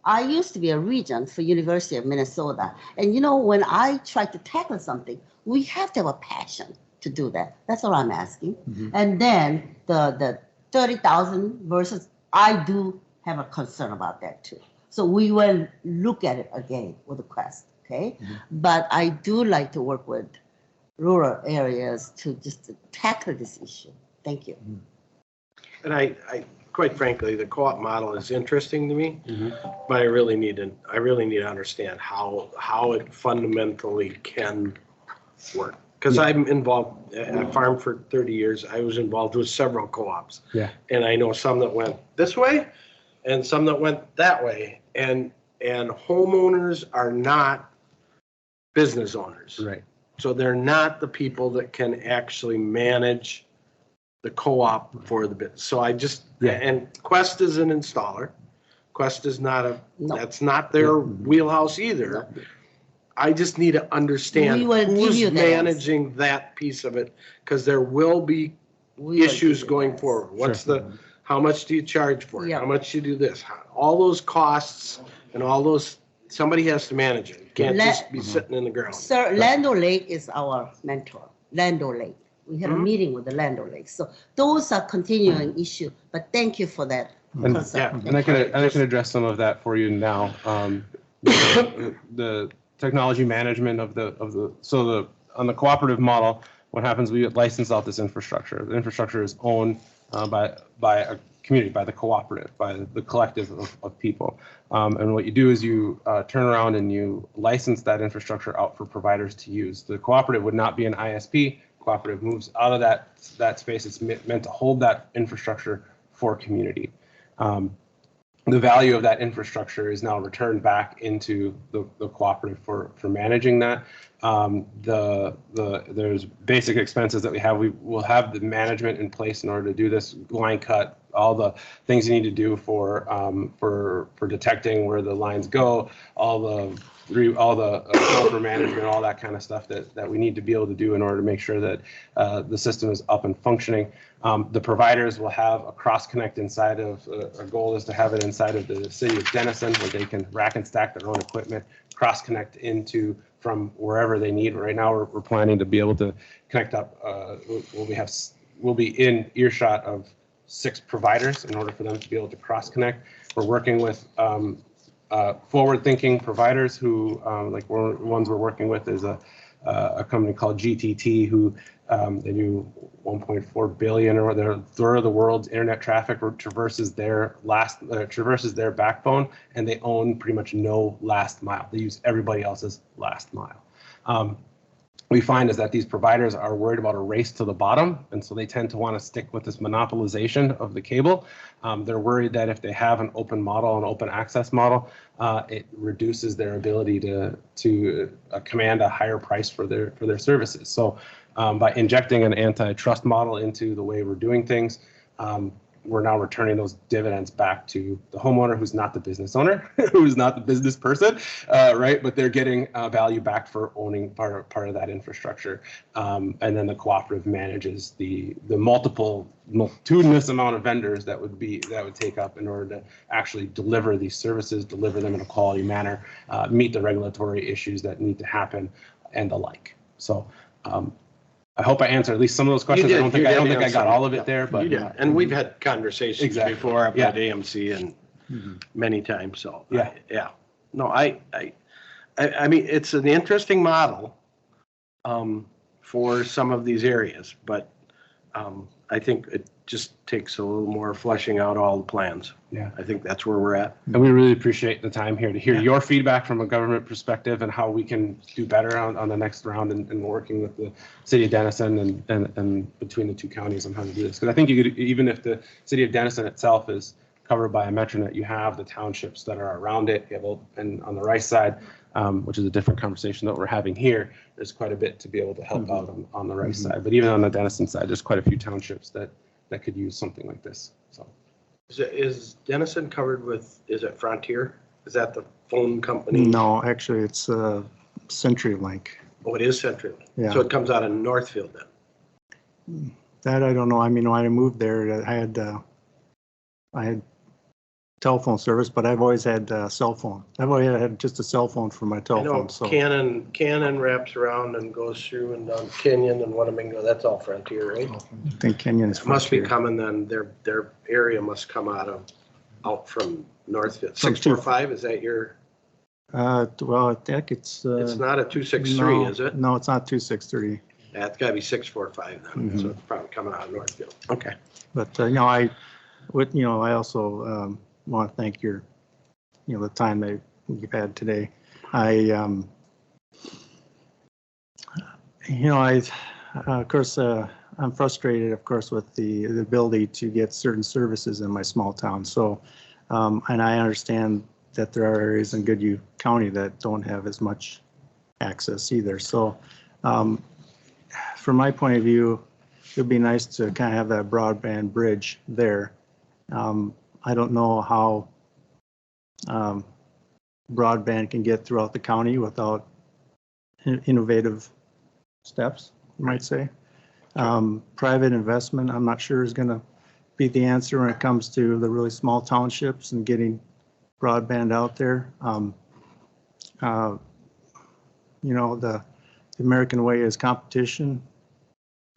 I used to be a regent for University of Minnesota. And when I try to tackle something, we have to have a passion to do that. That's all I'm asking. And then the 30,000 versus, I do have a concern about that too. So we will look at it again with a quest, okay? But I do like to work with rural areas to just tackle this issue. Thank you. And I quite frankly, the co-op model is interesting to me, but I really need to understand how it fundamentally can work. Because I'm involved, I farmed for 30 years. I was involved with several co-ops. Yeah. And I know some that went this way and some that went that way. And homeowners are not business owners. Right. So they're not the people that can actually manage the co-op for the business. So I just, and Quest is an installer. Quest is not that's not their wheelhouse either. No. I just need to understand We will give who's you that. managing that piece of it, because there will be issues going forward. What's how much do you charge for it? Yeah. How much you do this? All those costs and all those, somebody has to manage it. It can't just be sitting in the ground. Sir, Lando Lake is our mentor, Lando Lake. We had a meeting with the Lando Lake. So those are continuing issue, but thank you for that concern. And I can address some of that for you now. The technology management on the cooperative model, what happens, we license out this infrastructure. The infrastructure is owned by a community, by the cooperative, by the collective of people. And what you do is you turn around and you license that infrastructure out for providers to use. The cooperative would not be an ISP. Cooperative moves out of that space. It's meant to hold that infrastructure for community. The value of that infrastructure is now returned back into the cooperative for managing that. There's basic expenses that we have. We will have the management in place in order to do this, line cut, all the things you need to do for detecting where the lines go, all the filter management, all that kind of stuff that we need to be able to do in order to make sure that the system is up and functioning. The providers will have a cross connect inside of, our goal is to have it inside of the city of Denison, where they can rack and stack their own equipment, cross connect into from wherever they need. Right now, we're planning to be able to connect up. We'll be in earshot of 6 providers in order for them to be able to cross connect. We're working with forward-thinking providers who, like ones we're working with is a company called GTT, who they do 1.4 billion, or they're the world's internet traffic, traverses their backbone, and they own pretty much no last mile. They use everybody else's last mile. We find is that these providers are worried about a race to the bottom, and so they tend to want to stick with this monopolization of the cable. They're worried that if they have an open model, an open access model, it reduces their ability to command a higher price for their services. So by injecting an antitrust model into the way we're doing things, we're now returning those dividends back to the homeowner who's not the business owner, who's not the business person, right? But they're getting value back for owning part of that infrastructure. And then the cooperative manages the multitudinous amount of vendors that would take up in order to actually deliver these services, deliver them in a quality manner, meet the regulatory issues that need to happen, and the like. So I hope I answered at least some of those questions. You did. I don't think I got all of it Yeah, there, but you did. And we've had conversations Exactly. before up Yeah. at AMC and many times, so. Yeah. Yeah. No, I mean, it's an interesting model for some of these areas, but I think it just takes a little more fleshing out all the plans. Yeah. I think that's where we're at. and we really appreciate the time here to hear your feedback from a government perspective and how we can do better on the next round and working with the city of Denison and between the two counties on how to do this. Because I think you could, even if the city of Denison itself is covered by a MetroNet, you have the townships that are around it. You have, and on the Rice side, which is a different conversation that we're having here, there's quite a bit to be able to help out on the Rice side. But even on the Denison side, there's quite a few townships that could use something like this. So. Is Denison covered with, is it Frontier? Is that the phone company? No, actually, it's CenturyLink. Oh, it is Central. Yeah. So it comes out of Northfield then? That I don't know. I mean, when I moved there, I had telephone service, but I've always had a cell phone. I've always had just a cell phone for my I know telephone. So Cannon wraps around and goes through and down Kenyon and Wanamingo, that's all Frontier, right? I think Kenyon is It must be Frontier. coming then, their area must come out from Northfield. From 645, is that your, Well, I think it's. it's not a 263, no, is it? No, it's not 263. Yeah, it's gotta be 645 then, so Mhm. it's probably coming out of Northfield. Okay. But, I also want to thank the time that you've had today. Of course, I'm frustrated, of course, with the ability to get certain services in my small town. So, and I understand that there are areas in Goodhue County that don't have as much access either. So, from my point of view, it'd be nice to kind of have that broadband bridge there. I don't know how broadband can get throughout the county without innovative steps, you might say. Private investment, I'm not sure is going to be the answer when it comes to the really small townships and getting broadband out there. The American way is competition,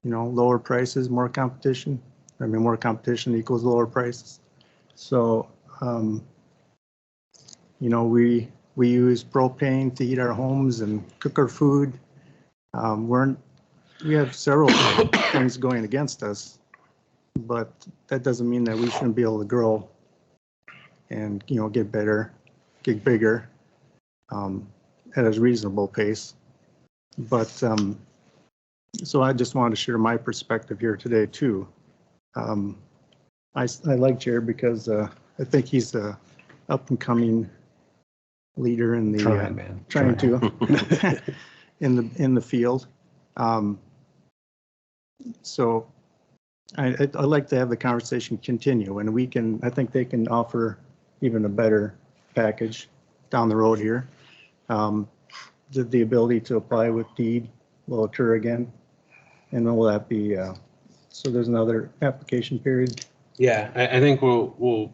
lower prices, more competition. I mean, more competition equals lower prices. So, we use propane to heat our homes and cook our food. We have several things going against us, but that doesn't mean that we shouldn't be able to grow and, get better, get bigger at a reasonable pace. But, so I just wanted to share my perspective here today too. I like Jared because I think he's the up and coming leader in the trying to in the field. So I'd like to have the conversation continue, and I think they can offer even a better package down the road here. The ability to apply with deed will occur again, and will that be so there's another application period? Yeah, I think we'll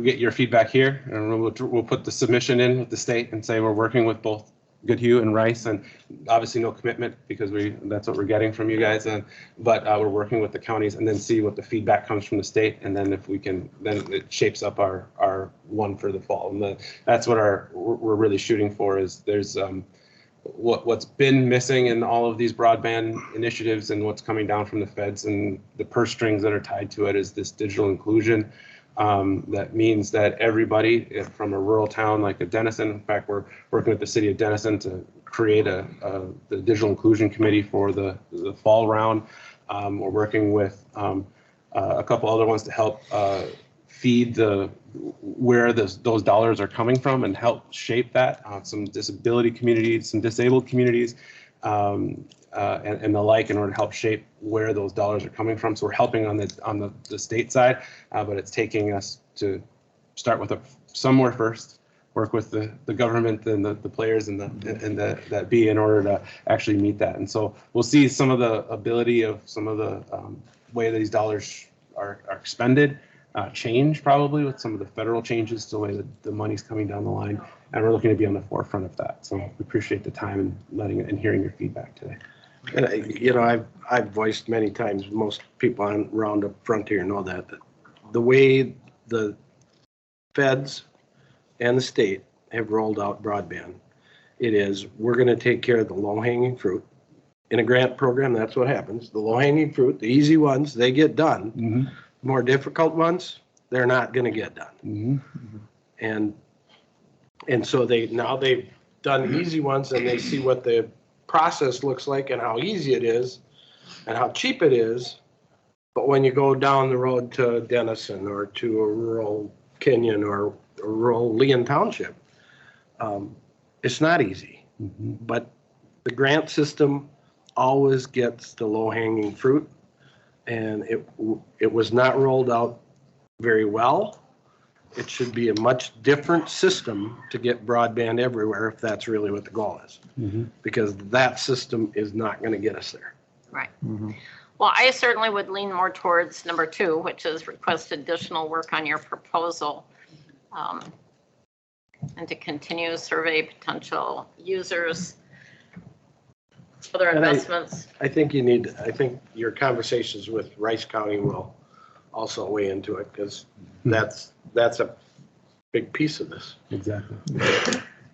get your feedback here, and we'll put the submission in with the state and say we're working with both Goodhue and Rice, and obviously no commitment because that's what we're getting from you guys. But we're working with the counties and then see what the feedback comes from the state, and then if we can, then it shapes up our one for the fall. And that's what we're really shooting for. Is there's what's been missing in all of these broadband initiatives and what's coming down from the feds and the purse strings that are tied to it is this digital inclusion. That means that everybody from a rural town like a Denison, in fact, we're working with the city of Denison to create the digital inclusion committee for the fall round. We're working with a couple other ones to help feed where those dollars are coming from and help shape that. Some disability communities, some disabled communities. and the like in order to help shape where those dollars are coming from. So we're helping on the state side, but it's taking us to start with somewhere first, work with the government and the players and that be in order to actually meet that. And so we'll see some of the ability of some of the way that these dollars are expended change probably with some of the federal changes to the way that the money's coming down the line. And we're looking to be on the forefront of that. So we appreciate the time and and hearing your feedback today. And I've voiced many times, most people around the frontier know that the way the feds and the state have rolled out broadband, we're going to take care of the low hanging fruit. In a grant program, that's what happens. The low hanging fruit, the easy ones, they get done. Mm-hmm. More difficult ones, they're not going to get done. Mm-hmm. And so they've done easy ones and they see what the process looks like and how easy it is and how cheap it is. But when you go down the road to Denison or to a rural Kenyon or a rural Leon Township, it's not easy. Mm-hmm. But the grant system always gets the low hanging fruit, and it was not rolled out very well. It should be a much different system to get broadband everywhere if that's really what the goal is. Mm-hmm. Because that system is not going to get us there. Right. Mm-hmm. Well, I certainly would lean more towards number 2, which is request additional work on your proposal. And to continue survey potential users, other And investments. I think your conversations with Rice County will also weigh into it because that's a big piece of this. Exactly.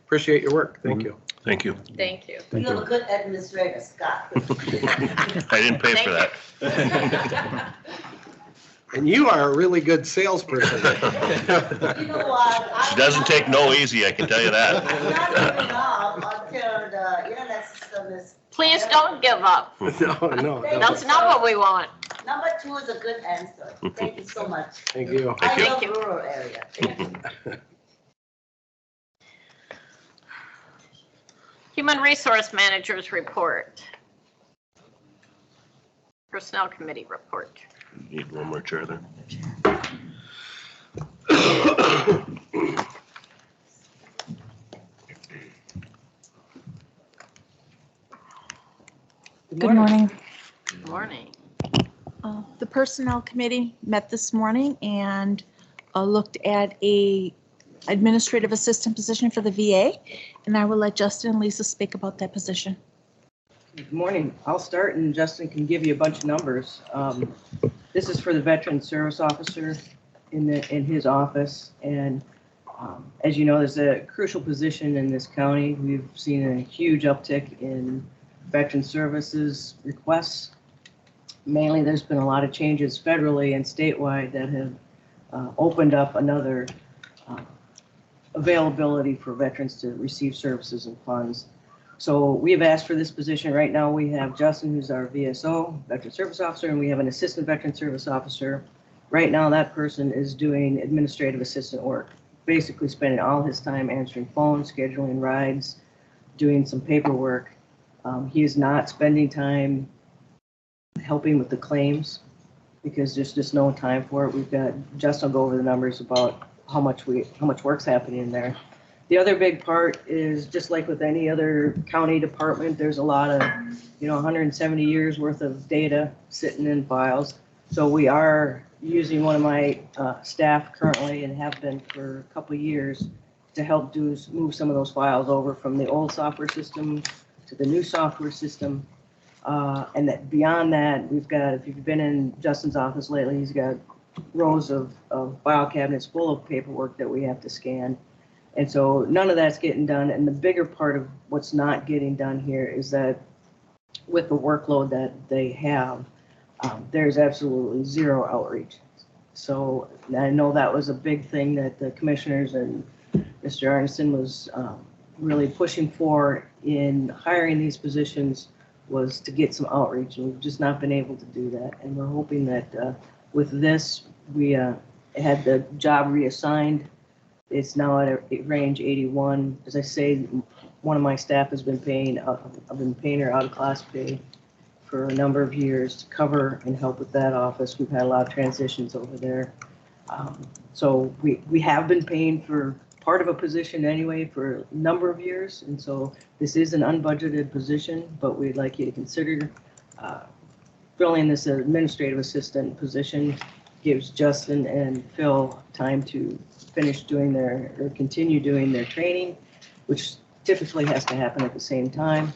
Appreciate your work. Thank you. Thank you. Thank you. You have a good administrator, Scott. I didn't pay for that. And you are a really good salesperson. You know what? She doesn't take no easy, I can tell you I'm that. not giving up until the internet system is. Please don't give up. No. That's not what we want. Number 2 is a good answer. Thank you so much. Thank you. I Thank love you. rural area. Thank you. Human Resource Managers Report. Personnel Committee Report. Need one more chair there. Good morning. Good morning. The Personnel Committee met this morning and looked at a administrative assistant position for the VA, and I will let Justin and Lisa speak about that position. Good morning. I'll start and Justin can give you a bunch of numbers. This is for the Veteran Service Officer in his office, and as you know, there's a crucial position in this county. We've seen a huge uptick in veteran services requests. Mainly, there's been a lot of changes federally and statewide that have opened up another availability for veterans to receive services and funds. So we have asked for this position. Right now, we have Justin, who's our VSO, Veteran Service Officer, and we have an Assistant Veteran Service Officer. Right now, that person is doing administrative assistant work, basically spending all his time answering phones, scheduling rides, doing some paperwork. He is not spending time helping with the claims because there's just no time for it. We've got, Justin will go over the numbers about how much work's happening in there. The other big part is just like with any other county department, there's a lot of, 170 years worth of data sitting in files. So we are using one of my staff currently and have been for a couple of years to help move some of those files over from the old software system to the new software system. And that beyond that, we've got, if you've been in Justin's office lately, he's got rows of file cabinets full of paperwork that we have to scan. And so none of that's getting done. And the bigger part of what's not getting done here is that with the workload that they have, there's absolutely zero outreach. So I know that was a big thing that the commissioners and Mr. Arneson was really pushing for in hiring these positions, was to get some outreach, and we've just not been able to do that. And we're hoping that with this, we had the job reassigned It's now at a range 81. As I say, one of my staff has been paying, I've been paying her out-of-class pay for a number of years to cover and help with that office. We've had a lot of transitions over there. So we have been paying for part of a position anyway for a number of years. And so this is an unbudgeted position, but we'd like you to consider filling this administrative assistant position. Gives Justin and Phil time to finish doing or continue doing their training, which typically has to happen at the same time.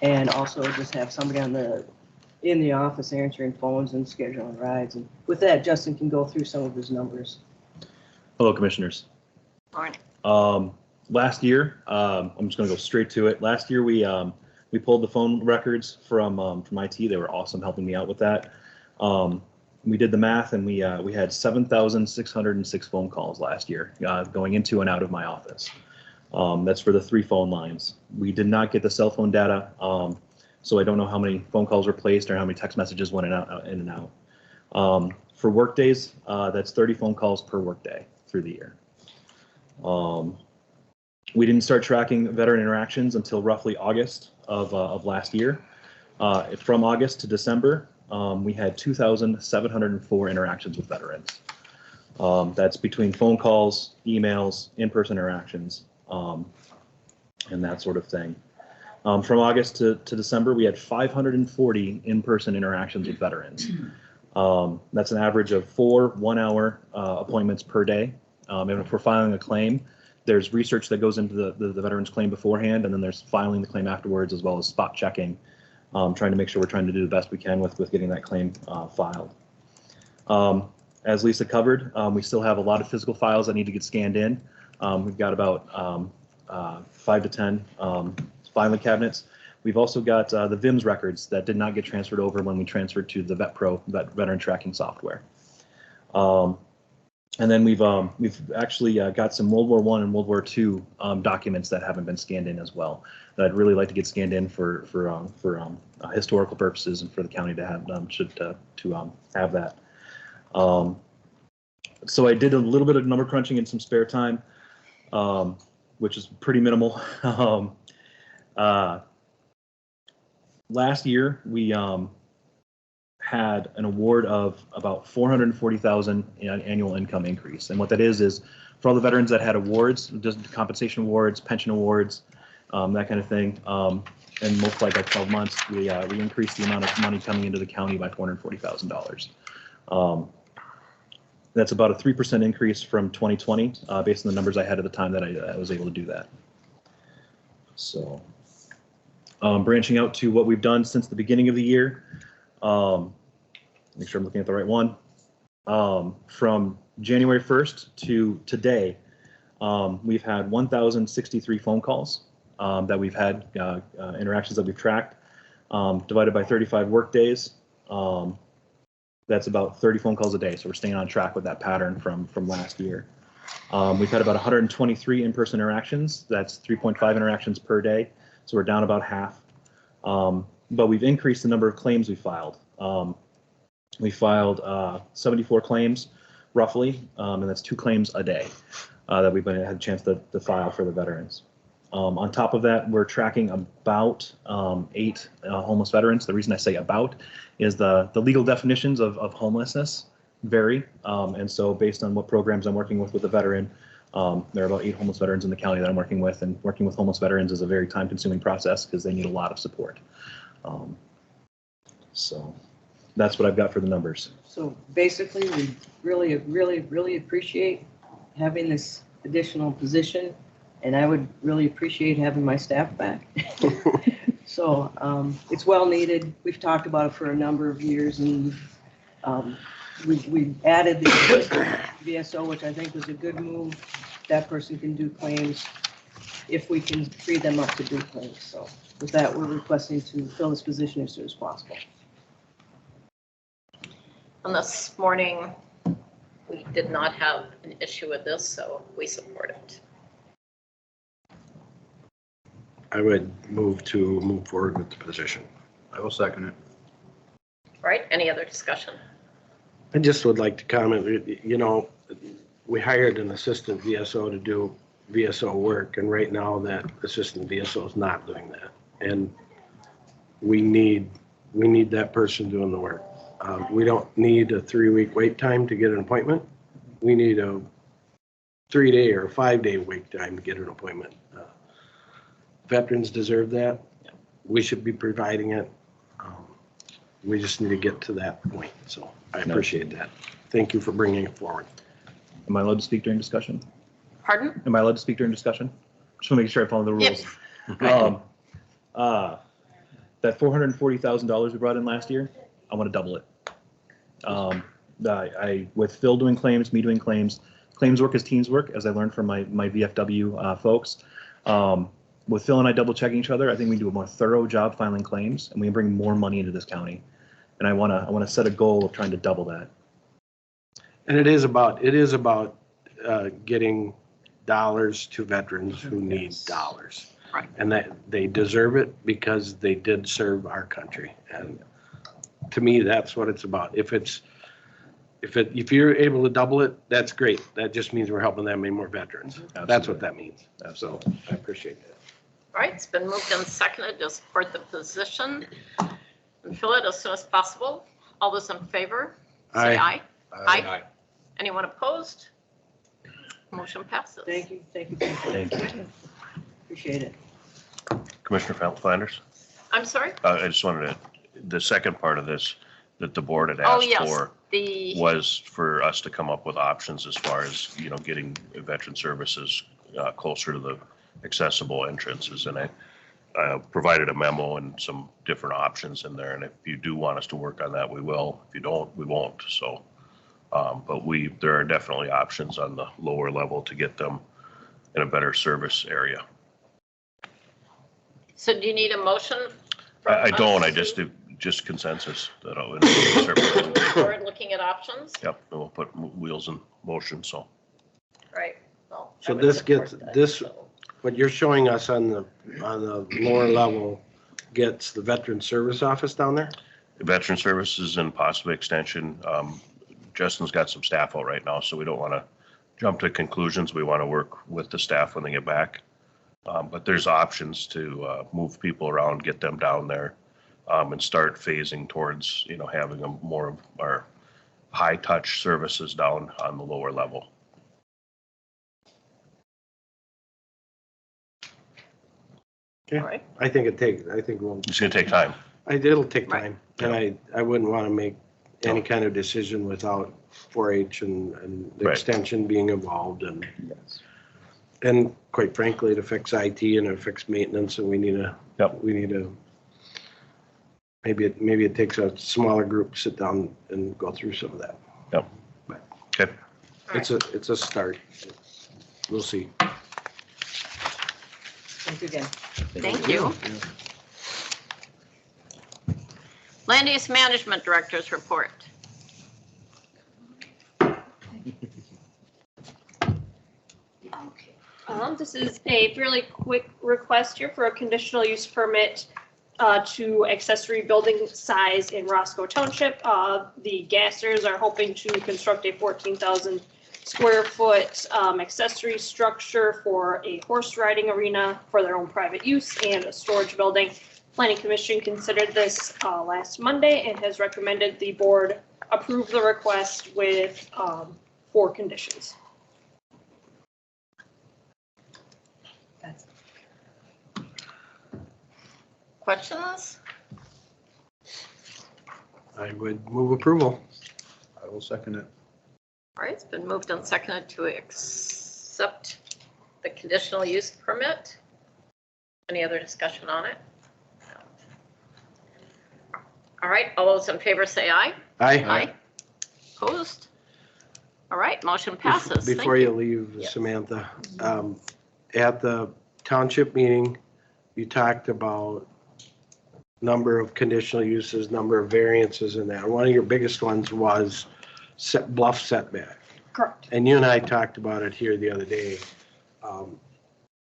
And also just have somebody in the office answering phones and scheduling rides. And with that, Justin can go through some of his numbers. Hello, Commissioners. Morning. Last year, I'm just going to go straight to it. Last year, we pulled the phone records from IT. They were awesome helping me out with that. We did the math, and we had 7,606 phone calls last year going into and out of my office. That's for the 3 phone lines. We did not get the cell phone data, so I don't know how many phone calls were placed or how many text messages went in and out. For work days, that's 30 phone calls per workday through the year. We didn't start tracking veteran interactions until roughly August of last year. From August to December, we had 2,704 interactions with veterans. That's between phone calls, emails, in-person interactions, and that sort of thing. From August to December, we had 540 in-person interactions with veterans. That's an average of 4 one-hour appointments per day. And if we're filing a claim, there's research that goes into the veteran's claim beforehand, and then there's filing the claim afterwards, as well as spot checking, trying to make sure we're trying to do the best we can with getting that claim filed. As Lisa covered, we still have a lot of physical files that need to get scanned in. We've got about 5 to 10 filing cabinets. We've also got the VIMS records that did not get transferred over when we transferred to the VetPro, veteran tracking software. And then we've actually got some World War I and World War II documents that haven't been scanned in as well, that I'd really like to get scanned in for historical purposes and for the county to have have that. So I did a little bit of number crunching in some spare time, which is pretty minimal. Last year we had an award of about $440,000 in annual income increase. And what that is for all the veterans that had awards, just compensation awards, pension awards, that kind of thing, and multiplied by 12 months, we increased the amount of money coming into the county by $440,000. That's about a 3% increase from 2020, based on the numbers I had at the time that I was able to do that. So branching out to what we've done since the beginning of the year, make sure I'm looking at the right one. From January 1st to today, we've had 1,063 phone calls that we've had, interactions that we've tracked, divided by 35 work days. That's about 30 phone calls a day. So we're staying on track with that pattern from last year. We've had about 123 in-person interactions. That's 3.5 interactions per day. So we're down about half. But we've increased the number of claims we filed. We filed 74 claims, roughly, and that's 2 claims a day that we've had a chance to file for the veterans. On top of that, we're tracking about 8 homeless veterans. The reason I say about is the legal definitions of homelessness vary. And so based on what programs I'm working with a veteran, there are about 8 homeless veterans in the county that I'm working with, and working with homeless veterans is a very time-consuming process because they need a lot of support. So that's what I've got for the numbers. So basically, we really appreciate having this additional position, and I would really appreciate having my staff back. So it's well needed. We've talked about it for a number of years, and we added the VSO, which I think was a good move. That person can do claims if we can free them up to do claims. So with that, we're requesting to fill this position as soon as possible. And this morning, we did not have an issue with this, so we support it. I would move forward with the position. I will second it. All right, any other discussion? I just would like to comment, we hired an assistant VSO to do VSO work, and right now that assistant VSO is not doing that. And we need that person doing the work. We don't need a 3-week wait time to get an appointment. We need a 3-day or a 5-day wait time to get an appointment. Veterans deserve that. We should be providing it. We just need to get to that point. So I appreciate that. Thank you for bringing it forward. Am I allowed to speak during discussion? Pardon? Am I allowed to speak during discussion? Just want to make sure I follow the rules. Yes. That $440,000 we brought in last year, I want to double it. With Phil doing claims, me doing claims work is teams work, as I learned from my VFW folks. With Phil and I double checking each other, I think we do a more thorough job filing claims, and we bring more money into this county. And I want to set a goal of trying to double that. And it is about getting dollars to veterans who need dollars. Right. And that they deserve it because they did serve our country. And to me, that's what it's about. If you're able to double it, that's great. That just means we're helping that many more veterans. That's what that means. So I appreciate that. All right, it's been moved and seconded to support the position and fill it as soon as possible. All those in favor, say aye. Aye. Anyone opposed? Motion passes. Thank you. Thank you. Appreciate it. Commissioner Flanders? I'm sorry? I just wanted to, the second part of this that the board had Oh, asked yes, for was for us to come up with options as far as, getting veteran services closer to the accessible entrances. And I provided a memo and some different options in there. And if you do want us to work on that, we will. If you don't, we won't. So, but there are definitely options on the lower level to get them in a better service area. So do you need a motion? I don't, just consensus that I'll. We're looking at options? Yep, and we'll put wheels in motion, so. Right. Well, I So would this support gets, that, this, so. what you're showing us on the lower level gets the Veteran Service Office down there? Veteran Services and possibly extension. Justin's got some staff out right now, so we don't want to jump to conclusions. We want to work with the staff when they get back. But there's options to move people around, get them down there, and start phasing towards, having more of our high touch services down on the lower level. Okay. All right. I think we'll, It's going to take time. it'll take Right. time. And I wouldn't want to make any kind of decision without 4-H and the Right. extension being involved and quite frankly, it affects IT and it affects maintenance and we need to, maybe it takes a smaller group to sit down and go through some of that. Yep. But Okay. it's a start. We'll see. Thank you again. Thank you. Land Use Management Director's report. This is a fairly quick request here for a conditional use permit to accessory building size in Roscoe Township. The Gassers are hoping to construct a 14,000 square foot accessory structure for a horse riding arena for their own private use and a storage building. Planning Commission considered this last Monday and has recommended the board approve the request with 4 conditions. Questions? I would move approval. I will second it. All right, it's been moved and seconded to accept the conditional use permit. Any other discussion on it? All right, all those in favor say aye. Aye. Opposed? All right, motion passes. Thank Before you leave, Yes. Samantha, at the township meeting, you talked about number of conditional uses, number of variances in that. One of your biggest ones was bluff setback. Correct. And you and I talked about it here the other day,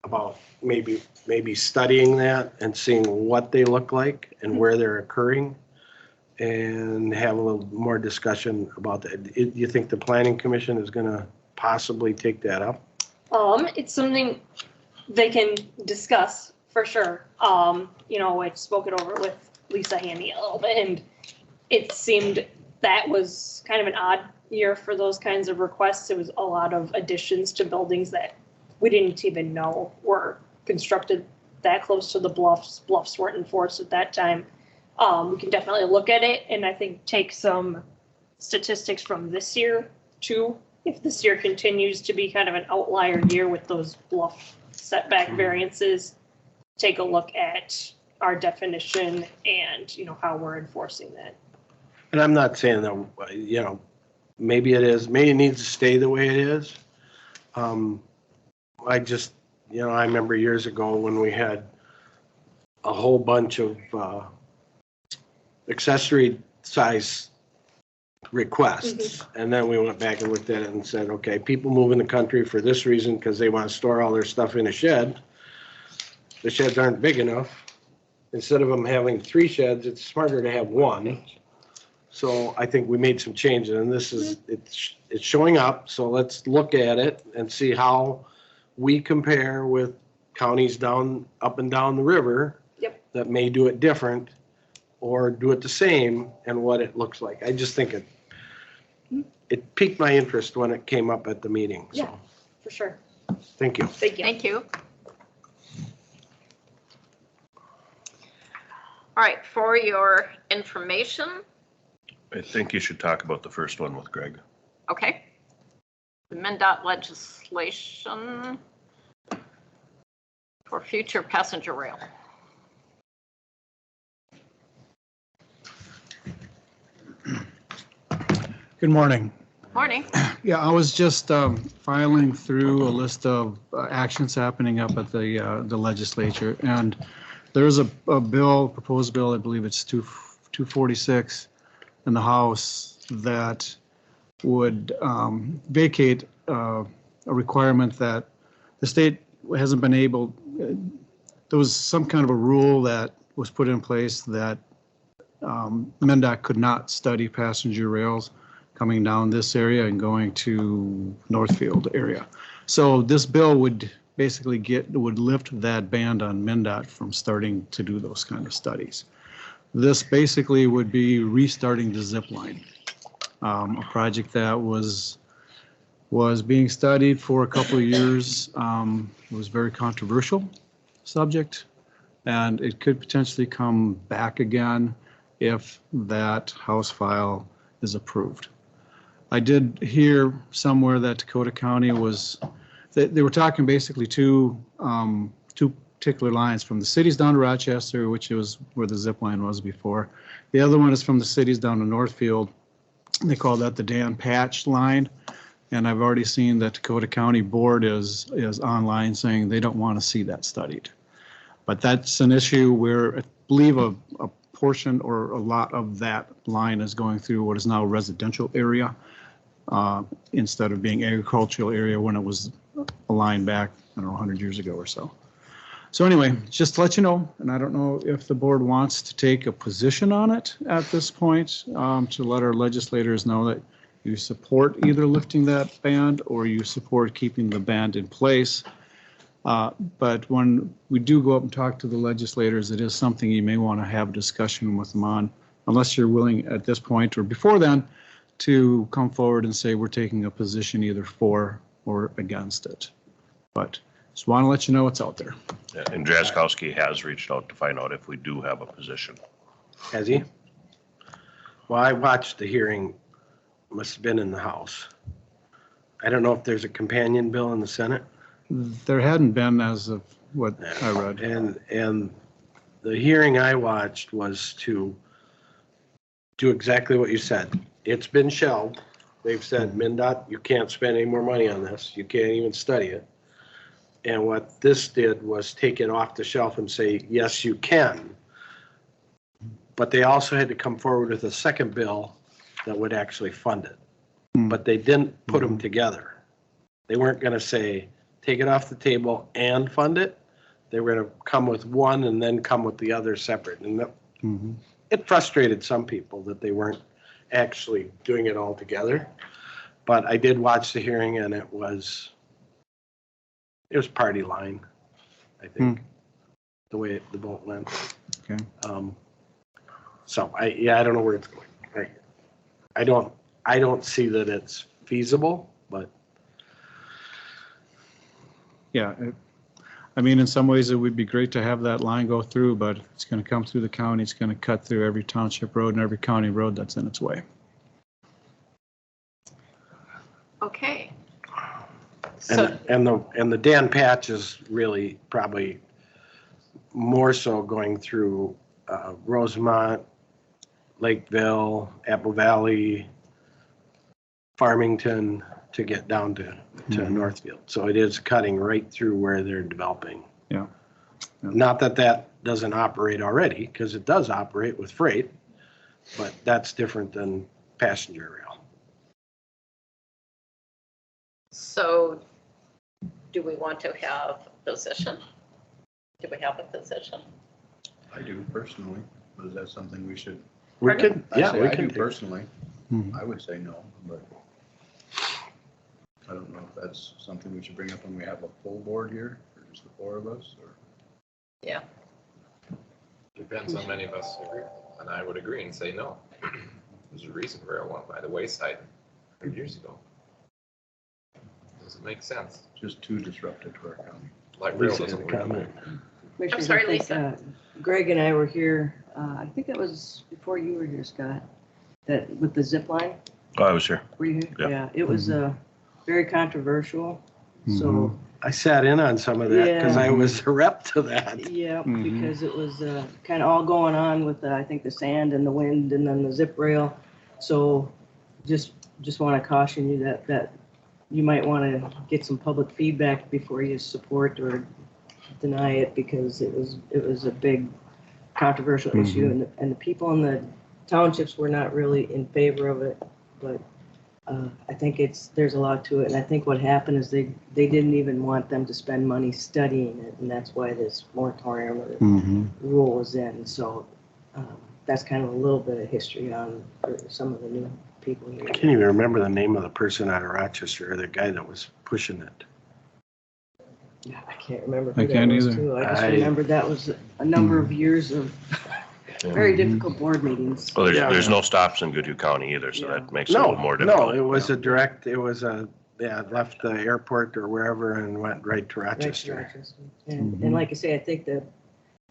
about maybe studying that and seeing what they look like and where they're occurring and have a little more discussion about that. Do you think the planning commission is gonna possibly take that up? It's something they can discuss for sure. You know, I spoke it over with Lisa Handy a little bit, and it seemed that was kind of an odd year for those kinds of requests. It was a lot of additions to buildings that we didn't even know were constructed that close to the bluffs. Bluffs weren't enforced at that time. We can definitely look at it and I think take some statistics from this year too. If this year continues to be kind of an outlier year with those bluff setback variances, take a look at our definition and, you know, how we're enforcing that. And I'm not saying that, you know, maybe it is, maybe it needs to stay the way it is. I just, you know, I remember years ago when we had a whole bunch of accessory size requests. And then we went back and looked at it and said, okay, people move in the country for this reason because they want to store all their stuff in a shed. The sheds aren't big enough. Instead of them having 3 sheds, it's smarter to have 1. So I think we made some changes, and this is, it's showing up. So let's look at it and see how we compare with counties up and down the river. Yep. That may do it different or do it the same, and what it looks like. I just think it piqued my interest when it came up at the meeting. So Yeah, for sure. thank you. Thank you. Thank you. All right, for your information, I think you should talk about the first one with Greg. okay. The MnDOT legislation for future passenger rail. Good morning. Morning. Yeah, I was just filing through a list of actions happening up at the legislature, and there's a bill, proposed bill, I believe it's 246 in the House, that would vacate a requirement that the state hasn't been able, there was some kind of a rule that was put in place that MnDOT could not study passenger rails coming down this area and going to Northfield area. So this bill would basically would lift that ban on MnDOT from starting to do those kind of studies. This basically would be restarting the zip line, a project that was being studied for a couple of years. It was a very controversial subject, and it could potentially come back again if that House file is approved. I did hear somewhere that Dakota County was, they were talking basically two particular lines, from the cities down to Rochester, which was where the zip line was before. The other one is from the cities down to Northfield. They call that the Dan Patch line. And I've already seen that Dakota County Board is online saying they don't want to see that studied. But that's an issue where I believe a portion or a lot of that line is going through what is now a residential area instead of being agricultural area when it was a line back, I don't know, 100 years ago or so. So anyway, just to let you know, and I don't know if the board wants to take a position on it at this point, to let our legislators know that you support either lifting that ban or you support keeping the ban in place. But when we do go up and talk to the legislators, it is something you may want to have a discussion with them on, unless you're willing at this point or before then to come forward and say we're taking a position either for or against it. But just want to let you know it's out there. Yeah, and Jaskowski has reached out to find out if we do have a position. Has he? Well, I watched the hearing, must have been in the House. I don't know if there's a companion bill in the Senate. There hadn't been as of what I read. And the hearing I watched was to do exactly what you said. It's been shelved. They've said, MnDOT, you can't spend any more money on this. You can't even study it. And what this did was take it off the shelf and say, yes, you can. But they also had to come forward with a second bill that would actually fund it. But they didn't put them together. They weren't going to say, take it off the table and fund it. They were going to come with one and then come with the other separate. And that, it frustrated some people that they weren't actually doing it all together. But I did watch the hearing and it was party line, I think, the way the vote went. Okay. So I don't know where it's going. I don't see that it's feasible, but Yeah, I mean, in some ways, it would be great to have that line go through, but it's going to come through the county. It's going to cut through every township road and every county road that's in its way. Okay. So, and the Dan patch is really probably more so going through Rosemont, Lakeville, Apple Valley, Farmington to get down to Northfield. So it is cutting right through where they're developing. Yeah. Not that that doesn't operate already, because it does operate with freight, but that's different than passenger rail. so do we want to have a position? Do we have a position? I do personally, but is that something we should? We could, yeah, we I do can. personally. Mhm. I would say no, but I don't know if that's something we should bring up when we have a full board here, or just the four of us, or. Yeah. Depends how many of us agree, and I would agree and say no. There's a reason rail went by the wayside 100 years ago. Doesn't make sense. Just too disruptive to our county. Like rail Lisa doesn't had a work. comment. Commissioners, sorry, I think, Lisa. Greg and I were here, I think that was before you were here, Scott, that with the zip line. Oh, I was here. Were you here? Yeah. Yeah, it was very controversial. So, I sat in on some of that because Yeah. I was a rep to that. yeah, Mhm. because it was kind of all going on with, I think, the sand and the wind and then the zip rail. So just want to caution you that you might want to get some public feedback before you support or deny it, because it was a big controversial issue, and the people in the townships were not really in favor of it, but I think there's a lot to it, and I think what happened is they didn't even want them to spend money studying it, and that's why this moratorium or rule was in. So that's kind of a little bit of history on for some of the new people here. I can't even remember the name of the person out of Rochester, or the guy that was pushing it. Yeah, I can't remember I who that can't was either. too. I just I- remembered that was a number of years of very difficult board meetings. Well, Yeah. there's no stops in Goodhue County either, so that makes it a No, little more difficult. no, it was left the airport or wherever and went right to Right to Rochester. Rochester. And like I say, I think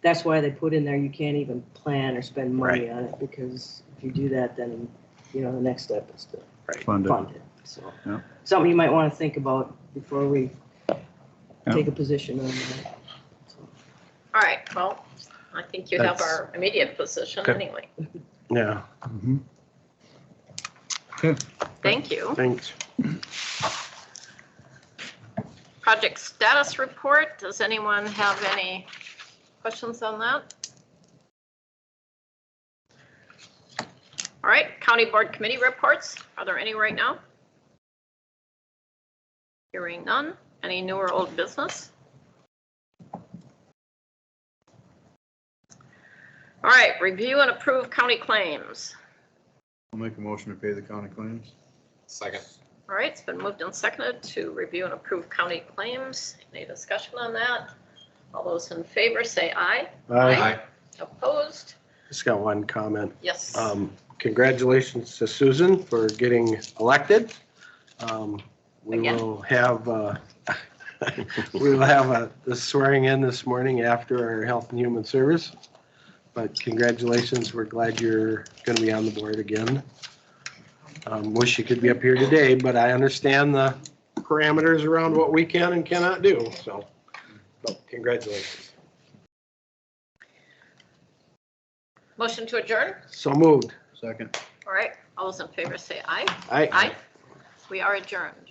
that's why they put in there, you can't even plan or spend money on it, because if you do that, then, the next step is to Fund it. fund it. So, Yeah. something you might want to think about before we take a position on that. So, All right, well, I think you have That's- our immediate position Okay. anyway. Yeah, Okay. Thank you. thanks. Project status report. Does anyone have any questions on that? All right, county board committee reports. Are there any right now? Hearing none. Any new or old business? All right, review and approve county claims. I'll make a motion to pay the county claims. Second. All right, it's been moved and seconded to review and approve county claims. Any discussion on that? All those in favor say aye. I Opposed? just got one comment. Yes. Congratulations to Susan for getting elected. We Again? will have, the swearing in this morning after our Health and Human Service. But congratulations, we're glad you're going to be on the board again. Wish you could be up here today, but I understand the parameters around what we can and cannot do, so, but congratulations. Motion to adjourn? So moved. Second. All right, all those in favor say aye. Aye. We are adjourned.